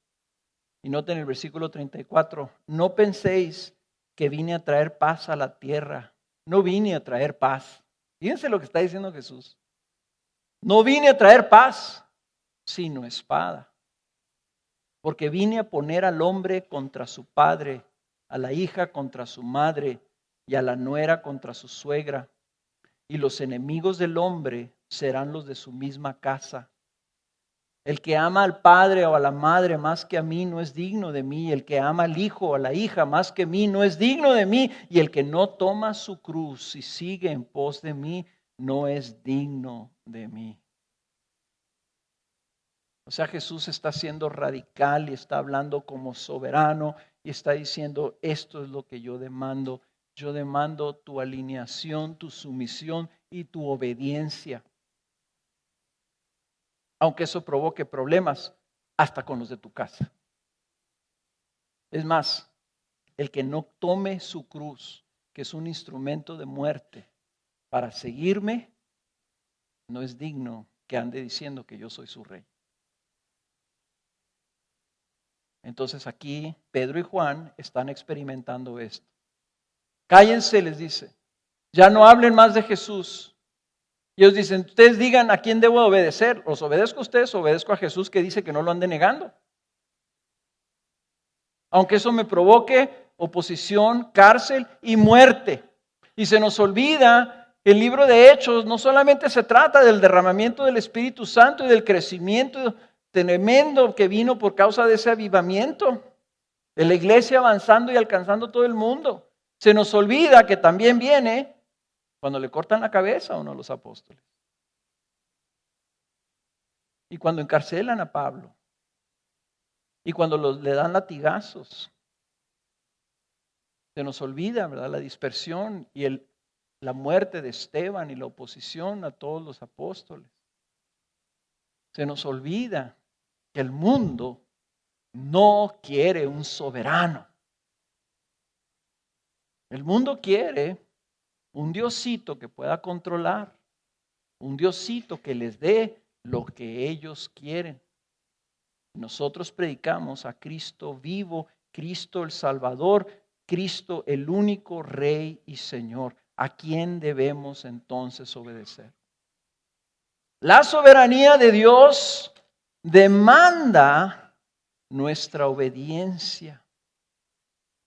Y noten el versículo 34, no penséis que vine a traer paz a la tierra. No vine a traer paz. Fíjense lo que está diciendo Jesús. No vine a traer paz, sino espada. Porque vine a poner al hombre contra su padre, a la hija contra su madre y a la nuera contra su suegra. Y los enemigos del hombre serán los de su misma casa. El que ama al padre o a la madre más que a mí no es digno de mí. El que ama al hijo o a la hija más que a mí no es digno de mí. Y el que no toma su cruz y sigue en pos de mí no es digno de mí. O sea, Jesús está siendo radical y está hablando como soberano y está diciendo, esto es lo que yo demando. Yo demando tu alineación, tu sumisión y tu obediencia. Aunque eso provoque problemas hasta con los de tu casa. Es más, el que no tome su cruz, que es un instrumento de muerte, para seguirme, no es digno que ande diciendo que yo soy su rey. Entonces aquí Pedro y Juan están experimentando esto. Cállense, les dice. Ya no hablen más de Jesús. Y ellos dicen, ustedes digan a quién debo obedecer. ¿Los obedezco a ustedes o obedezco a Jesús que dice que no lo ande negando? Aunque eso me provoque oposición, cárcel y muerte. Y se nos olvida, el libro de Hechos no solamente se trata del derramamiento del Espíritu Santo y del crecimiento tremendo que vino por causa de ese avivamiento, de la iglesia avanzando y alcanzando todo el mundo. Se nos olvida que también viene cuando le cortan la cabeza a uno de los apóstoles. Y cuando encarcelan a Pablo. Y cuando le dan latigazos. Se nos olvida, ¿verdad? La dispersión y la muerte de Esteban y la oposición a todos los apóstoles. Se nos olvida que el mundo no quiere un soberano. El mundo quiere un Diosito que pueda controlar, un Diosito que les dé lo que ellos quieren. Nosotros predicamos a Cristo vivo, Cristo el Salvador, Cristo el único Rey y Señor. ¿A quién debemos entonces obedecer? La soberanía de Dios demanda nuestra obediencia.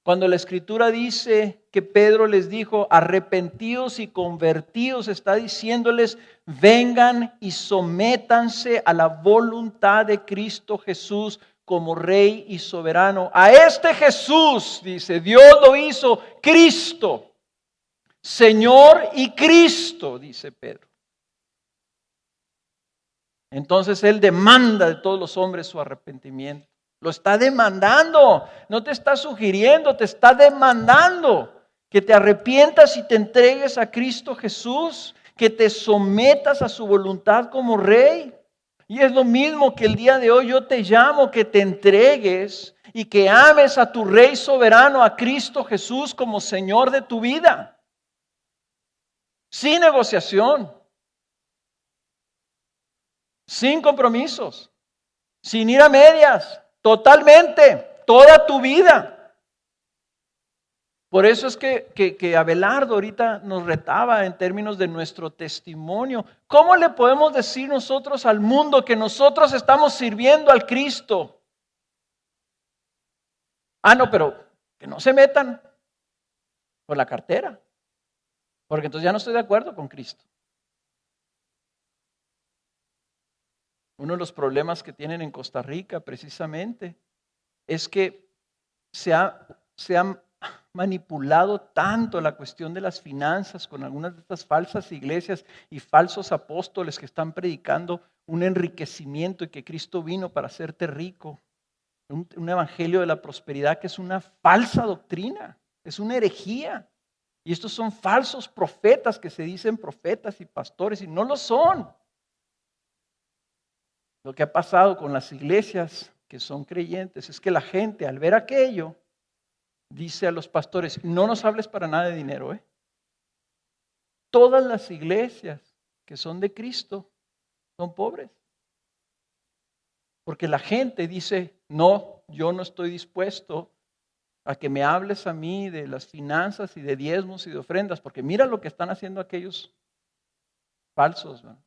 Cuando la Escritura dice que Pedro les dijo, arrepentíos y convertíos, está diciéndoles, vengan y sométanse a la voluntad de Cristo Jesús como Rey y soberano. A este Jesús, dice, Dios lo hizo Cristo, Señor y Cristo, dice Pedro. Entonces Él demanda de todos los hombres su arrepentimiento. Lo está demandando, no te está sugiriendo, te está demandando que te arrepientas y te entregues a Cristo Jesús, que te sometas a su voluntad como Rey. Y es lo mismo que el día de hoy yo te llamo, que te entregues y que ames a tu Rey soberano, a Cristo Jesús como Señor de tu vida. Sin negociación, sin compromisos, sin ir a medias. Totalmente, toda tu vida. Por eso es que Abelardo ahorita nos retaba en términos de nuestro testimonio. ¿Cómo le podemos decir nosotros al mundo que nosotros estamos sirviendo al Cristo? No, pero que no se metan por la cartera, porque entonces ya no estoy de acuerdo con Cristo. Uno de los problemas que tienen en Costa Rica precisamente es que se ha manipulado tanto la cuestión de las finanzas con algunas de estas falsas iglesias y falsos apóstoles que están predicando un enriquecimiento y que Cristo vino para hacerte rico. Un evangelio de la prosperidad que es una falsa doctrina, es una herejía. Y estos son falsos profetas que se dicen profetas y pastores y no lo son. Lo que ha pasado con las iglesias que son creyentes es que la gente al ver aquello dice a los pastores, no nos hables para nada de dinero. Todas las iglesias que son de Cristo son pobres. Porque la gente dice, no, yo no estoy dispuesto a que me hables a mí de las finanzas y de diezmos y de ofrendas, porque mira lo que están haciendo aquellos falsos, ¿no?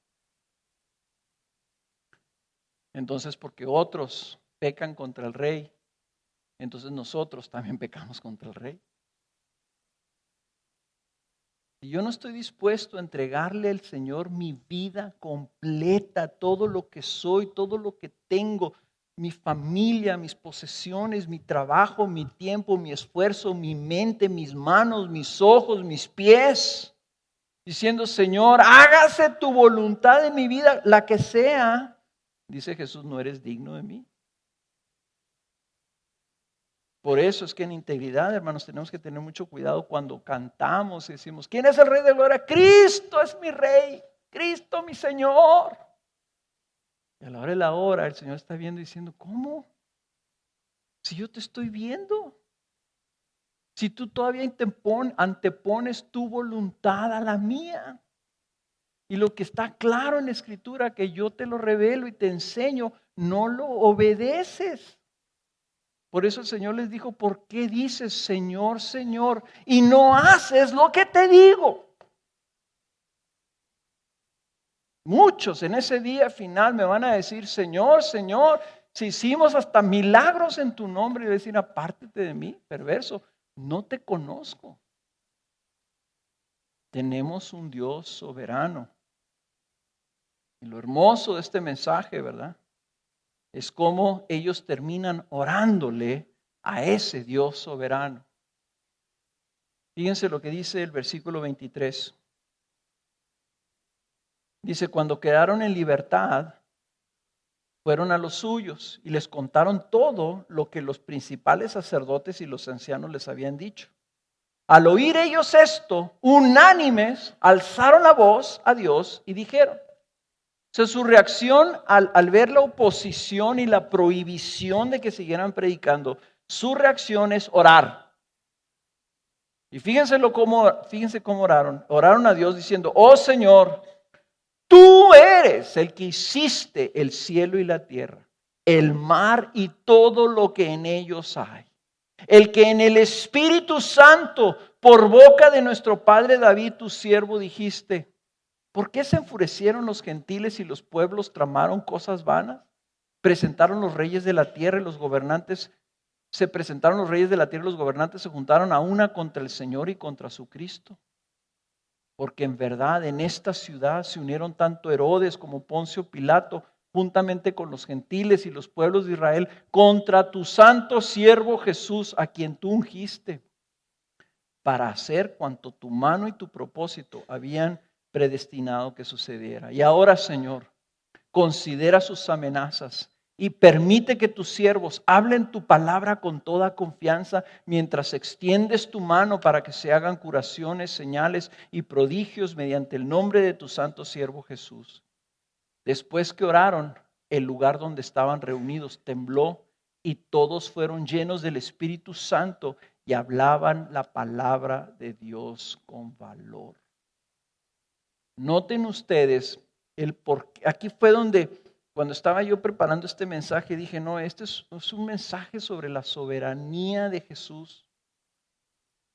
Entonces, porque otros pecan contra el rey, entonces nosotros también pecamos contra el rey. Y yo no estoy dispuesto a entregarle al Señor mi vida completa, todo lo que soy, todo lo que tengo, mi familia, mis posesiones, mi trabajo, mi tiempo, mi esfuerzo, mi mente, mis manos, mis ojos, mis pies, diciendo, Señor, hágase tu voluntad en mi vida, la que sea. Dice Jesús, no eres digno de mí. Por eso es que en integridad, hermanos, tenemos que tener mucho cuidado cuando cantamos y decimos, ¿quién es el Rey de Gloria? Cristo es mi Rey, Cristo mi Señor. Y a la hora de la hora el Señor está viendo y diciendo, ¿cómo? Si yo te estoy viendo. Si tú todavía antepones tu voluntad a la mía. Y lo que está claro en la Escritura, que yo te lo revelo y te enseño, no lo obedeces. Por eso el Señor les dijo, ¿por qué dices Señor, Señor? Y no haces lo que te digo. Muchos en ese día final me van a decir, Señor, Señor, si hicimos hasta milagros en tu nombre, y voy a decir, apártate de mí, perverso, no te conozco. Tenemos un Dios soberano. Y lo hermoso de este mensaje, ¿verdad? Es cómo ellos terminan orándole a ese Dios soberano. Fíjense lo que dice el versículo 23. Dice, cuando quedaron en libertad, fueron a los suyos y les contaron todo lo que los principales sacerdotes y los ancianos les habían dicho. Al oír ellos esto, unánimes, alzaron la voz a Dios y dijeron. O sea, su reacción al ver la oposición y la prohibición de que siguieran predicando, su reacción es orar. Y fíjense cómo oraron. Oraron a Dios diciendo, oh Señor, tú eres el que hiciste el cielo y la tierra, el mar y todo lo que en ellos hay. El que en el Espíritu Santo, por boca de nuestro padre David, tu siervo, dijiste, ¿por qué se enfurecieron los gentiles y los pueblos tramaron cosas vanas? Presentaron los reyes de la tierra y los gobernantes, se juntaron a una contra el Señor y contra su Cristo. Porque en verdad en esta ciudad se unieron tanto Herodes como Poncio Pilato, juntamente con los gentiles y los pueblos de Israel, contra tu santo siervo Jesús, a quien tú ungiste, para hacer cuanto tu mano y tu propósito habían predestinado que sucediera. Y ahora, Señor, considera sus amenazas y permite que tus siervos hablen tu palabra con toda confianza mientras extiendes tu mano para que se hagan curaciones, señales y prodigios mediante el nombre de tu santo siervo Jesús. Después que oraron, el lugar donde estaban reunidos tembló y todos fueron llenos del Espíritu Santo y hablaban la palabra de Dios con valor. Noten ustedes el porqué. Aquí fue donde, cuando estaba yo preparando este mensaje, dije, no, este es un mensaje sobre la soberanía de Jesús.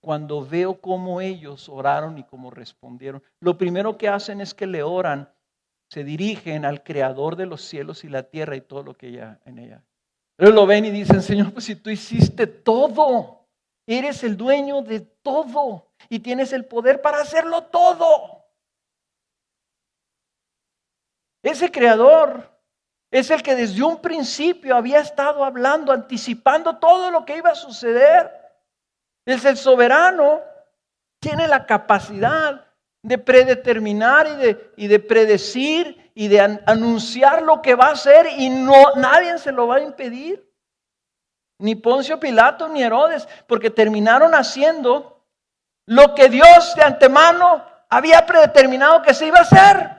Cuando veo cómo ellos oraron y cómo respondieron, lo primero que hacen es que le oran, se dirigen al Creador de los cielos y la tierra y todo lo que hay en ella. Ellos lo ven y dicen, Señor, pues si tú hiciste todo, eres el dueño de todo y tienes el poder para hacerlo todo. Ese Creador es el que desde un principio había estado hablando, anticipando todo lo que iba a suceder. Es el soberano, tiene la capacidad de predeterminar y de predecir y de anunciar lo que va a hacer y nadie se lo va a impedir. Ni Poncio Pilato ni Herodes, porque terminaron haciendo lo que Dios de antemano había predeterminado que se iba a hacer.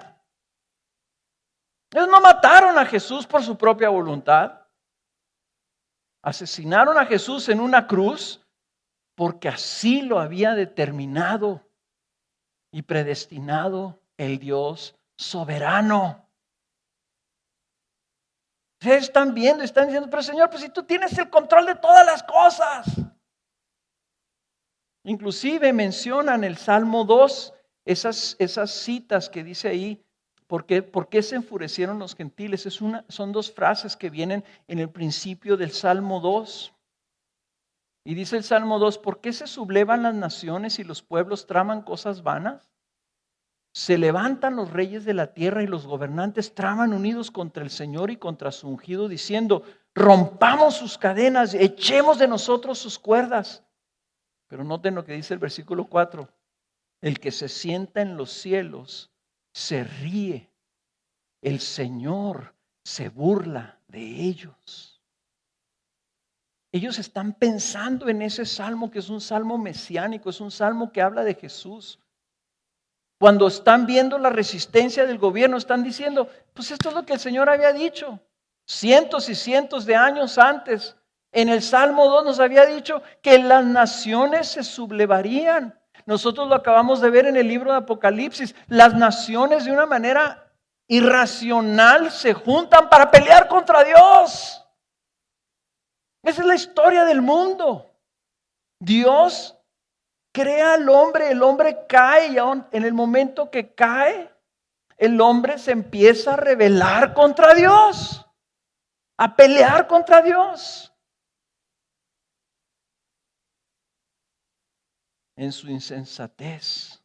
Ellos no mataron a Jesús por su propia voluntad. Asesinaron a Jesús en una cruz porque así lo había determinado y predestinado el Dios soberano. Ustedes están viendo, están diciendo, pero Señor, pues si tú tienes el control de todas las cosas. Inclusive mencionan el Salmo 2, esas citas que dice ahí, ¿por qué se enfurecieron los gentiles? Son dos frases que vienen en el principio del Salmo 2. Y dice el Salmo 2, ¿por qué se sublevan las naciones y los pueblos traman cosas vanas? Se levantan los reyes de la tierra y los gobernantes traman unidos contra el Señor y contra su ungido, diciendo, rompamos sus cadenas, echemos de nosotros sus cuerdas. Pero noten lo que dice el versículo 4, el que se sienta en los cielos se ríe, el Señor se burla de ellos. Ellos están pensando en ese salmo que es un salmo mesiánico, es un salmo que habla de Jesús. Cuando están viendo la resistencia del gobierno, están diciendo, pues esto es lo que el Señor había dicho cientos y cientos de años antes. En el Salmo 2 nos había dicho que las naciones se sublevarían. Nosotros lo acabamos de ver en el libro de Apocalipsis. Las naciones de una manera irracional se juntan para pelear contra Dios. Esa es la historia del mundo. Dios crea al hombre, el hombre cae y en el momento que cae, el hombre se empieza a rebelar contra Dios, a pelear contra Dios. En su insensatez,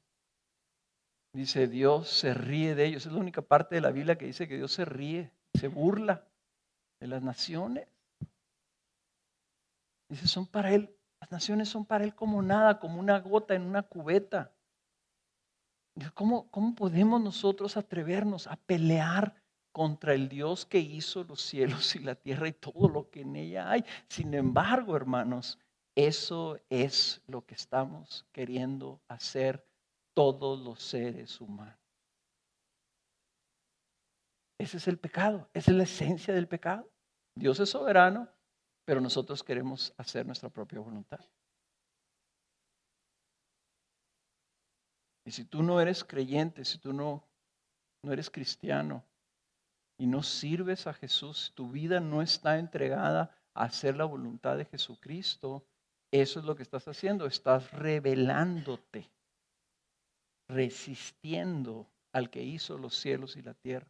dice, Dios se ríe de ellos. Es la única parte de la Biblia que dice que Dios se ríe, se burla de las naciones. Dice, son para Él, las naciones son para Él como nada, como una gota en una cubeta. ¿Cómo podemos nosotros atrevernos a pelear contra el Dios que hizo los cielos y la tierra y todo lo que en ella hay? Sin embargo, hermanos, eso es lo que estamos queriendo hacer todos los seres humanos. Ese es el pecado, esa es la esencia del pecado. Dios es soberano, pero nosotros queremos hacer nuestra propia voluntad. Y si tú no eres creyente, si tú no eres cristiano y no sirves a Jesús, tu vida no está entregada a hacer la voluntad de Jesucristo, eso es lo que estás haciendo, estás rebelándote, resistiendo al que hizo los cielos y la tierra.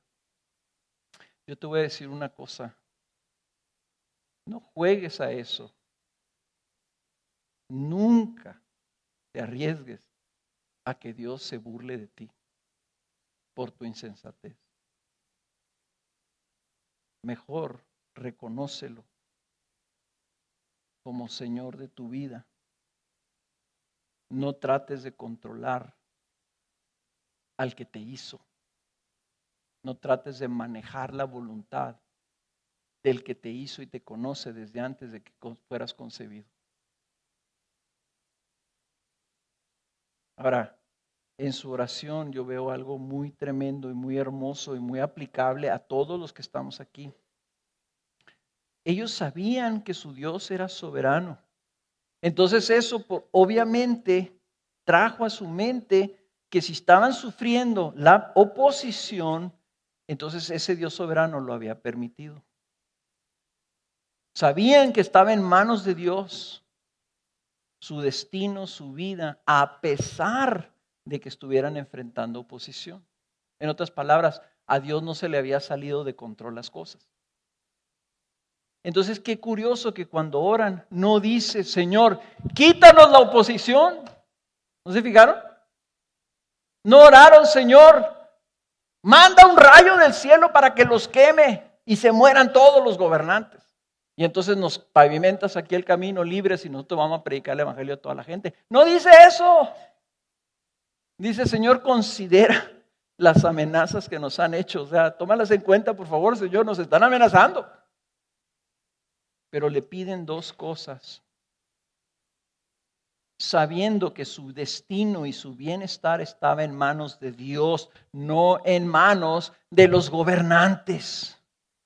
Yo te voy a decir una cosa, no juegues a eso, nunca te arriesgues a que Dios se burle de ti por tu insensatez. Mejor reconócelo como Señor de tu vida. No trates de controlar al que te hizo. No trates de manejar la voluntad del que te hizo y te conoce desde antes de que fueras concebido. Ahora, en su oración yo veo algo muy tremendo y muy hermoso y muy aplicable a todos los que estamos aquí. Ellos sabían que su Dios era soberano. Entonces eso obviamente trajo a su mente que si estaban sufriendo la oposición, entonces ese Dios soberano lo había permitido. Sabían que estaba en manos de Dios su destino, su vida, a pesar de que estuvieran enfrentando oposición. En otras palabras, a Dios no se le había salido de control las cosas. Entonces, qué curioso que cuando oran, no dice, Señor, quítanos la oposición. ¿No se fijaron? No oraron, Señor, manda un rayo del cielo para que los queme y se mueran todos los gobernantes. Y entonces nos pavimentas aquí el camino libres y nosotros vamos a predicar el evangelio a toda la gente. No dice eso. Dice, Señor, considera las amenazas que nos han hecho. O sea, tómalas en cuenta, por favor, Señor, nos están amenazando. Pero le piden dos cosas. Sabiendo que su destino y su bienestar estaba en manos de Dios, no en manos de los gobernantes.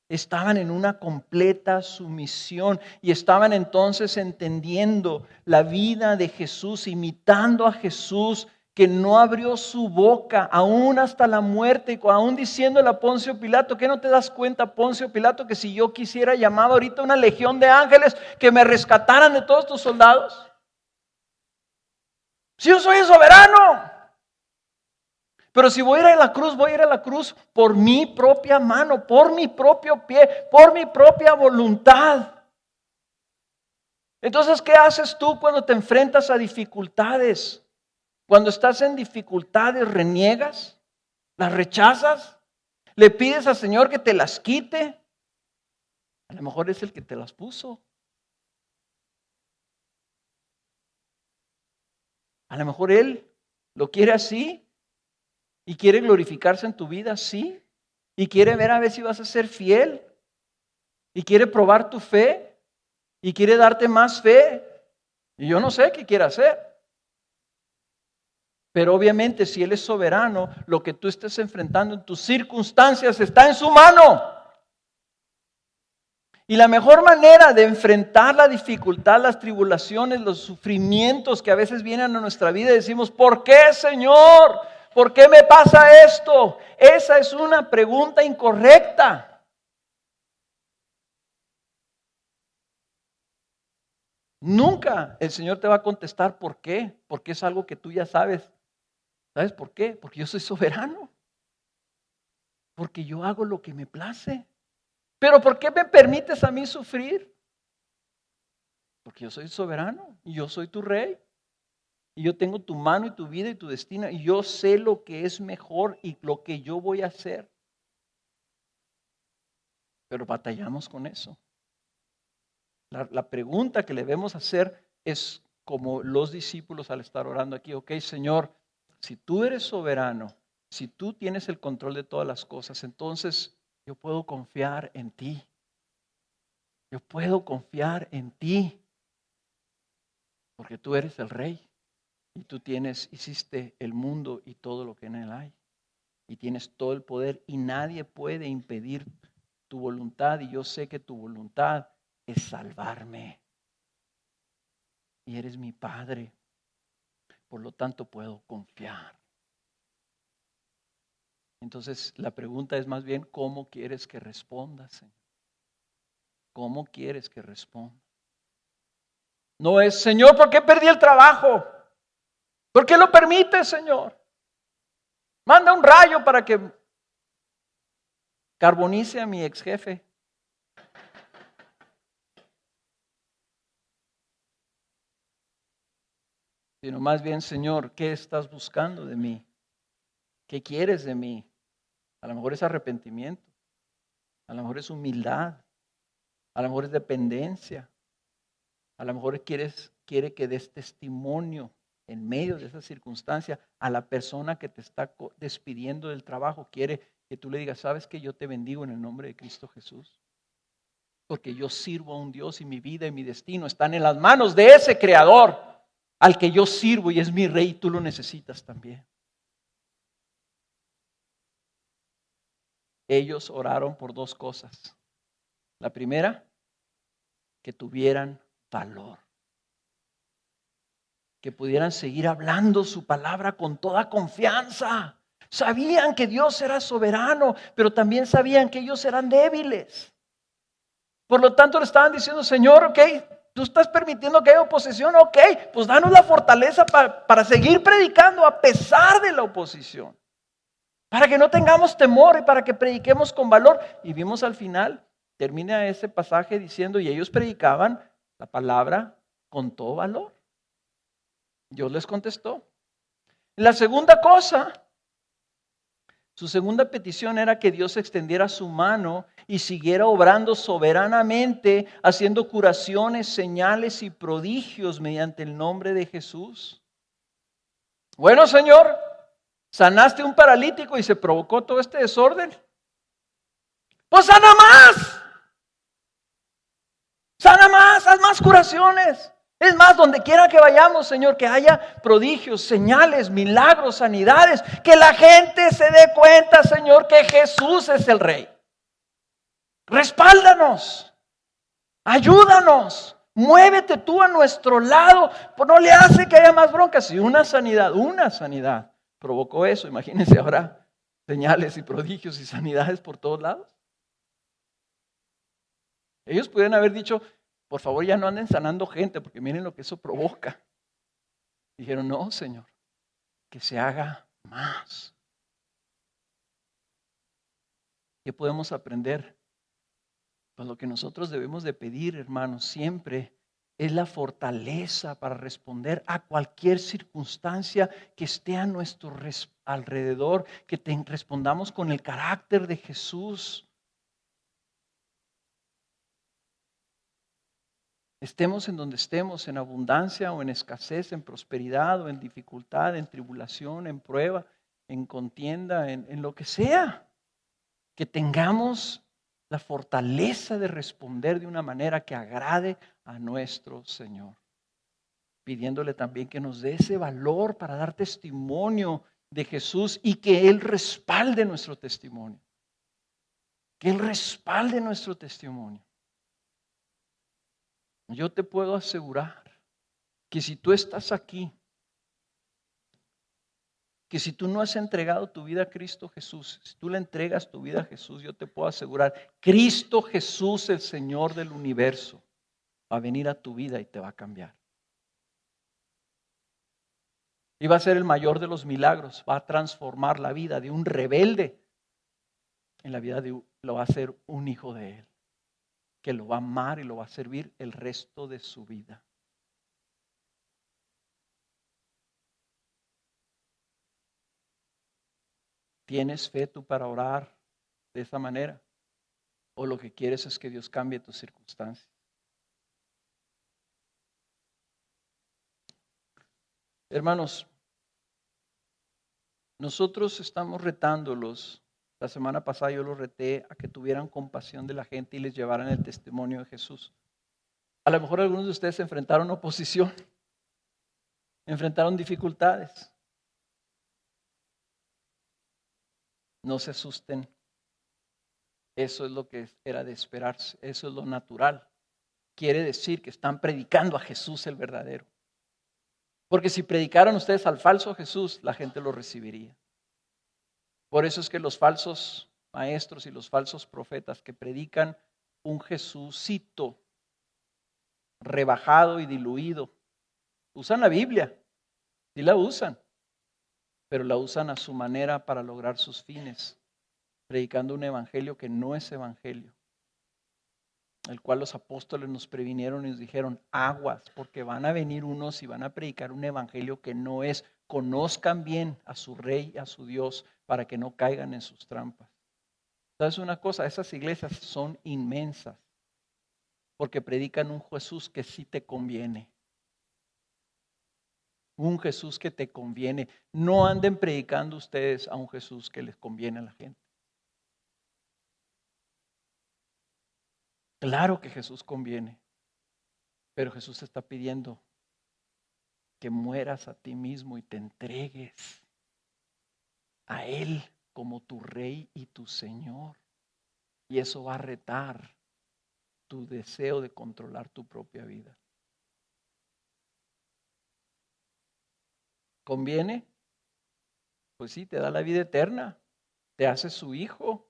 Estaban en una completa sumisión y estaban entonces entendiendo la vida de Jesús, imitando a Jesús, que no abrió su boca aún hasta la muerte, y aún diciéndole a Poncio Pilato, ¿qué no te das cuenta, Poncio Pilato, que si yo quisiera llamar ahorita una legión de ángeles que me rescataran de todos tus soldados? Si yo soy el soberano. Pero si voy a ir a la cruz, voy a ir a la cruz por mi propia mano, por mi propio pie, por mi propia voluntad. Entonces, ¿qué haces tú cuando te enfrentas a dificultades? Cuando estás en dificultades, ¿reniegas? ¿Las rechazas? ¿Le pides al Señor que te las quite? A lo mejor es el que te las puso. A lo mejor Él lo quiere así. Y quiere glorificarse en tu vida, sí. Y quiere ver si vas a ser fiel. Y quiere probar tu fe. Y quiere darte más fe. Y yo no sé qué quiere hacer. Pero obviamente si Él es soberano, lo que tú estés enfrentando en tus circunstancias está en su mano. Y la mejor manera de enfrentar la dificultad, las tribulaciones, los sufrimientos que a veces vienen a nuestra vida, decimos, ¿por qué, Señor? ¿Por qué me pasa esto? Esa es una pregunta incorrecta. Nunca el Señor te va a contestar por qué, porque es algo que tú ya sabes. ¿Sabes por qué? Porque yo soy soberano. Porque yo hago lo que me place. Pero ¿por qué me permites a mí sufrir? Porque yo soy soberano y yo soy tu rey. Y yo tengo tu mano y tu vida y tu destino. Y yo sé lo que es mejor y lo que yo voy a hacer. Pero batallamos con eso. La pregunta que le debemos hacer es como los discípulos al estar orando aquí. Ok, Señor, si tú eres soberano, si tú tienes el control de todas las cosas, entonces yo puedo confiar en ti. Yo puedo confiar en ti. Porque tú eres el rey. Y tú hiciste el mundo y todo lo que en él hay. Y tienes todo el poder y nadie puede impedir tu voluntad. Y yo sé que tu voluntad es salvarme. Y eres mi Padre. Por lo tanto puedo confiar. Entonces la pregunta es más bien, ¿cómo quieres que responda, Señor? ¿Cómo quieres que responda? No es, Señor, ¿por qué perdí el trabajo? ¿Por qué lo permites, Señor? Manda un rayo para que carbonice a mi ex jefe. Sino más bien, Señor, ¿qué estás buscando de mí? ¿Qué quieres de mí? A lo mejor es arrepentimiento, a lo mejor es humildad, a lo mejor es dependencia, a lo mejor quiere que des testimonio en medio de esa circunstancia a la persona que te está despidiendo del trabajo. Quiere que tú le digas, ¿sabes que yo te bendigo en el nombre de Cristo Jesús? Porque yo sirvo a un Dios y mi vida y mi destino están en las manos de ese Creador al que yo sirvo y es mi Rey y tú lo necesitas también. Ellos oraron por dos cosas. La primera, que tuvieran valor. Que pudieran seguir hablando su palabra con toda confianza. Sabían que Dios era soberano, pero también sabían que ellos eran débiles. Por lo tanto le estaban diciendo, Señor, ok, tú estás permitiendo que haya oposición, ok, pues danos la fortaleza para seguir predicando a pesar de la oposición. Para que no tengamos temor y para que prediquemos con valor. Y vimos al final, termina ese pasaje diciendo, y ellos predicaban la palabra con todo valor. Dios les contestó. La segunda cosa, su segunda petición era que Dios extendiera su mano y siguiera obrando soberanamente, haciendo curaciones, señales y prodigios mediante el nombre de Jesús. Bueno, Señor, sanaste un paralítico y se provocó todo este desorden. Pues sana más. Sana más, haz más curaciones. Es más, donde quiera que vayamos, Señor, que haya prodigios, señales, milagros, sanidades, que la gente se dé cuenta, Señor, que Jesús es el Rey. Respáldanos, ayúdanos, muévete tú a nuestro lado, pues no le hace que haya más broncas. Y una sanidad provocó eso. Imagínense ahora señales y prodigios y sanidades por todos lados. Ellos pudieran haber dicho, por favor ya no anden sanando gente, porque miren lo que eso provoca. Dijeron, no, Señor, que se haga más. ¿Qué podemos aprender? Pues lo que nosotros debemos de pedir, hermanos, siempre es la fortaleza para responder a cualquier circunstancia que esté a nuestro alrededor, que respondamos con el carácter de Jesús. Estemos en donde estemos, en abundancia o en escasez, en prosperidad o en dificultad, en tribulación, en prueba, en contienda, en lo que sea. Que tengamos la fortaleza de responder de una manera que agrade a nuestro Señor. Pidiéndole también que nos dé ese valor para dar testimonio de Jesús y que Él respalde nuestro testimonio. Que Él respalde nuestro testimonio. Yo te puedo asegurar que si tú estás aquí, que si tú no has entregado tu vida a Cristo Jesús, si tú le entregas tu vida a Jesús, yo te puedo asegurar, Cristo Jesús, el Señor del universo, va a venir a tu vida y te va a cambiar. Y va a ser el mayor de los milagros, va a transformar la vida de un rebelde en la vida lo va a hacer un hijo de Él, que lo va a amar y lo va a servir el resto de su vida. ¿Tienes fe tú para orar de esa manera? ¿O lo que quieres es que Dios cambie tus circunstancias? Hermanos, nosotros estamos retándolos. La semana pasada yo los reté a que tuvieran compasión de la gente y les llevaran el testimonio de Jesús. A lo mejor algunos de ustedes enfrentaron oposición, enfrentaron dificultades. No se asusten. Eso es lo que era de esperarse. Eso es lo natural. Quiere decir que están predicando a Jesús el verdadero. Porque si predicaran ustedes al falso Jesús, la gente lo recibiría. Por eso es que los falsos maestros y los falsos profetas que predican un Jesucito rebajado y diluido, usan la Biblia, sí la usan, pero la usan a su manera para lograr sus fines, predicando un evangelio que no es evangelio, el cual los apóstoles nos previnieron y nos dijeron, aguas, porque van a venir unos y van a predicar un evangelio que no es. Conozcan bien a su rey, a su Dios, para que no caigan en sus trampas. ¿Sabes una cosa? Esas iglesias son inmensas, porque predican un Jesús que sí te conviene. Un Jesús que te conviene. No anden predicando ustedes a un Jesús que les conviene a la gente. Claro que Jesús conviene, pero Jesús te está pidiendo que mueras a ti mismo y te entregues a Él como tu Rey y tu Señor. Y eso va a retar tu deseo de controlar tu propia vida. ¿Conviene? Pues sí, te da la vida eterna, te hace su hijo,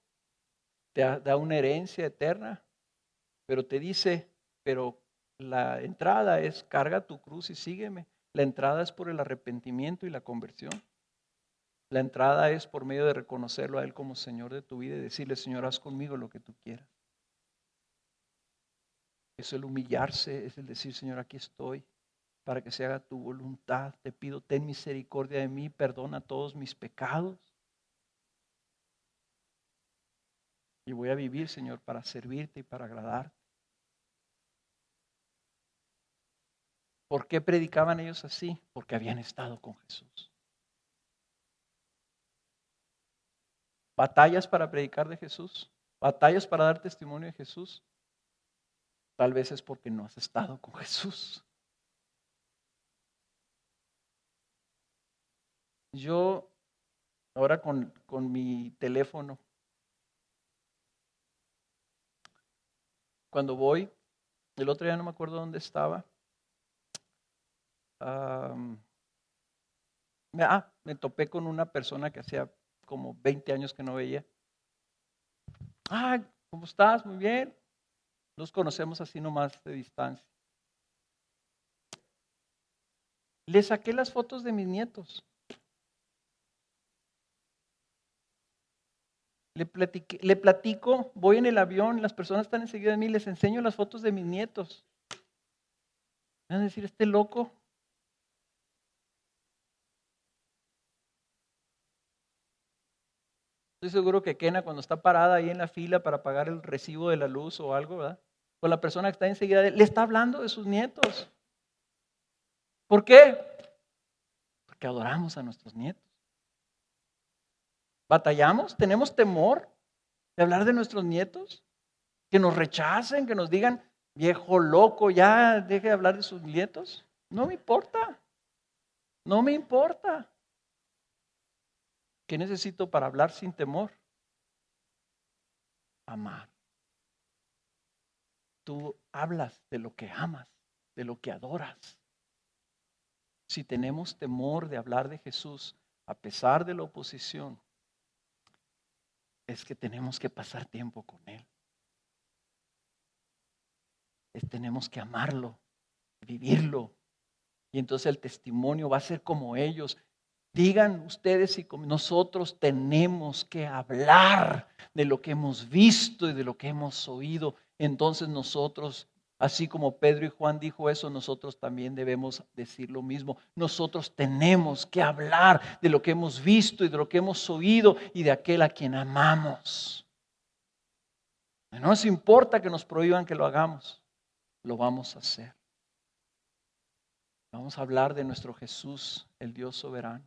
te da una herencia eterna, pero te dice, pero la entrada es carga tu cruz y sígueme. La entrada es por el arrepentimiento y la conversión. La entrada es por medio de reconocerlo a Él como Señor de tu vida y decirle, Señor, haz conmigo lo que tú quieras. Es el humillarse, es el decir, Señor, aquí estoy para que se haga tu voluntad. Te pido, ten misericordia de mí, perdona todos mis pecados. Y voy a vivir, Señor, para servirte y para agradarte. ¿Por qué predicaban ellos así? Porque habían estado con Jesús. Batallas para predicar de Jesús, batallas para dar testimonio de Jesús. Tal vez es porque no has estado con Jesús. Yo ahora con mi teléfono, cuando voy, el otro día no me acuerdo dónde estaba. Me topé con una persona que hacía como 20 años que no veía. ¿Cómo estás? Muy bien. Nos conocemos así nomás de distancia. Le saqué las fotos de mis nietos. Le platico, voy en el avión, las personas están enseguida de mí, les enseño las fotos de mis nietos. Van a decir, este loco. Estoy seguro que Kena cuando está parada ahí en la fila para pagar el recibo de la luz o algo, ¿verdad? Pues la persona que está enseguida de él, le está hablando de sus nietos. ¿Por qué? Porque adoramos a nuestros nietos. ¿Batallamos? ¿Tenemos temor de hablar de nuestros nietos? Que nos rechacen, que nos digan, viejo loco, ya deje de hablar de sus nietos. No me importa. No me importa. ¿Qué necesito para hablar sin temor? Amar. tú hablas de lo que amas, de lo que adoras. Si tenemos temor de hablar de Jesús, a pesar de la oposición, es que tenemos que pasar tiempo con Él. Tenemos que amarlo, vivirlo. Y entonces el testimonio va a ser como ellos. Digan ustedes y como nosotros tenemos que hablar de lo que hemos visto y de lo que hemos oído. Entonces nosotros, así como Pedro y Juan dijo eso, nosotros también debemos decir lo mismo. Nosotros tenemos que hablar de lo que hemos visto y de lo que hemos oído y de aquel a quien amamos. No nos importa que nos prohíban que lo hagamos, lo vamos a hacer. Vamos a hablar de nuestro Jesús, el Dios soberano.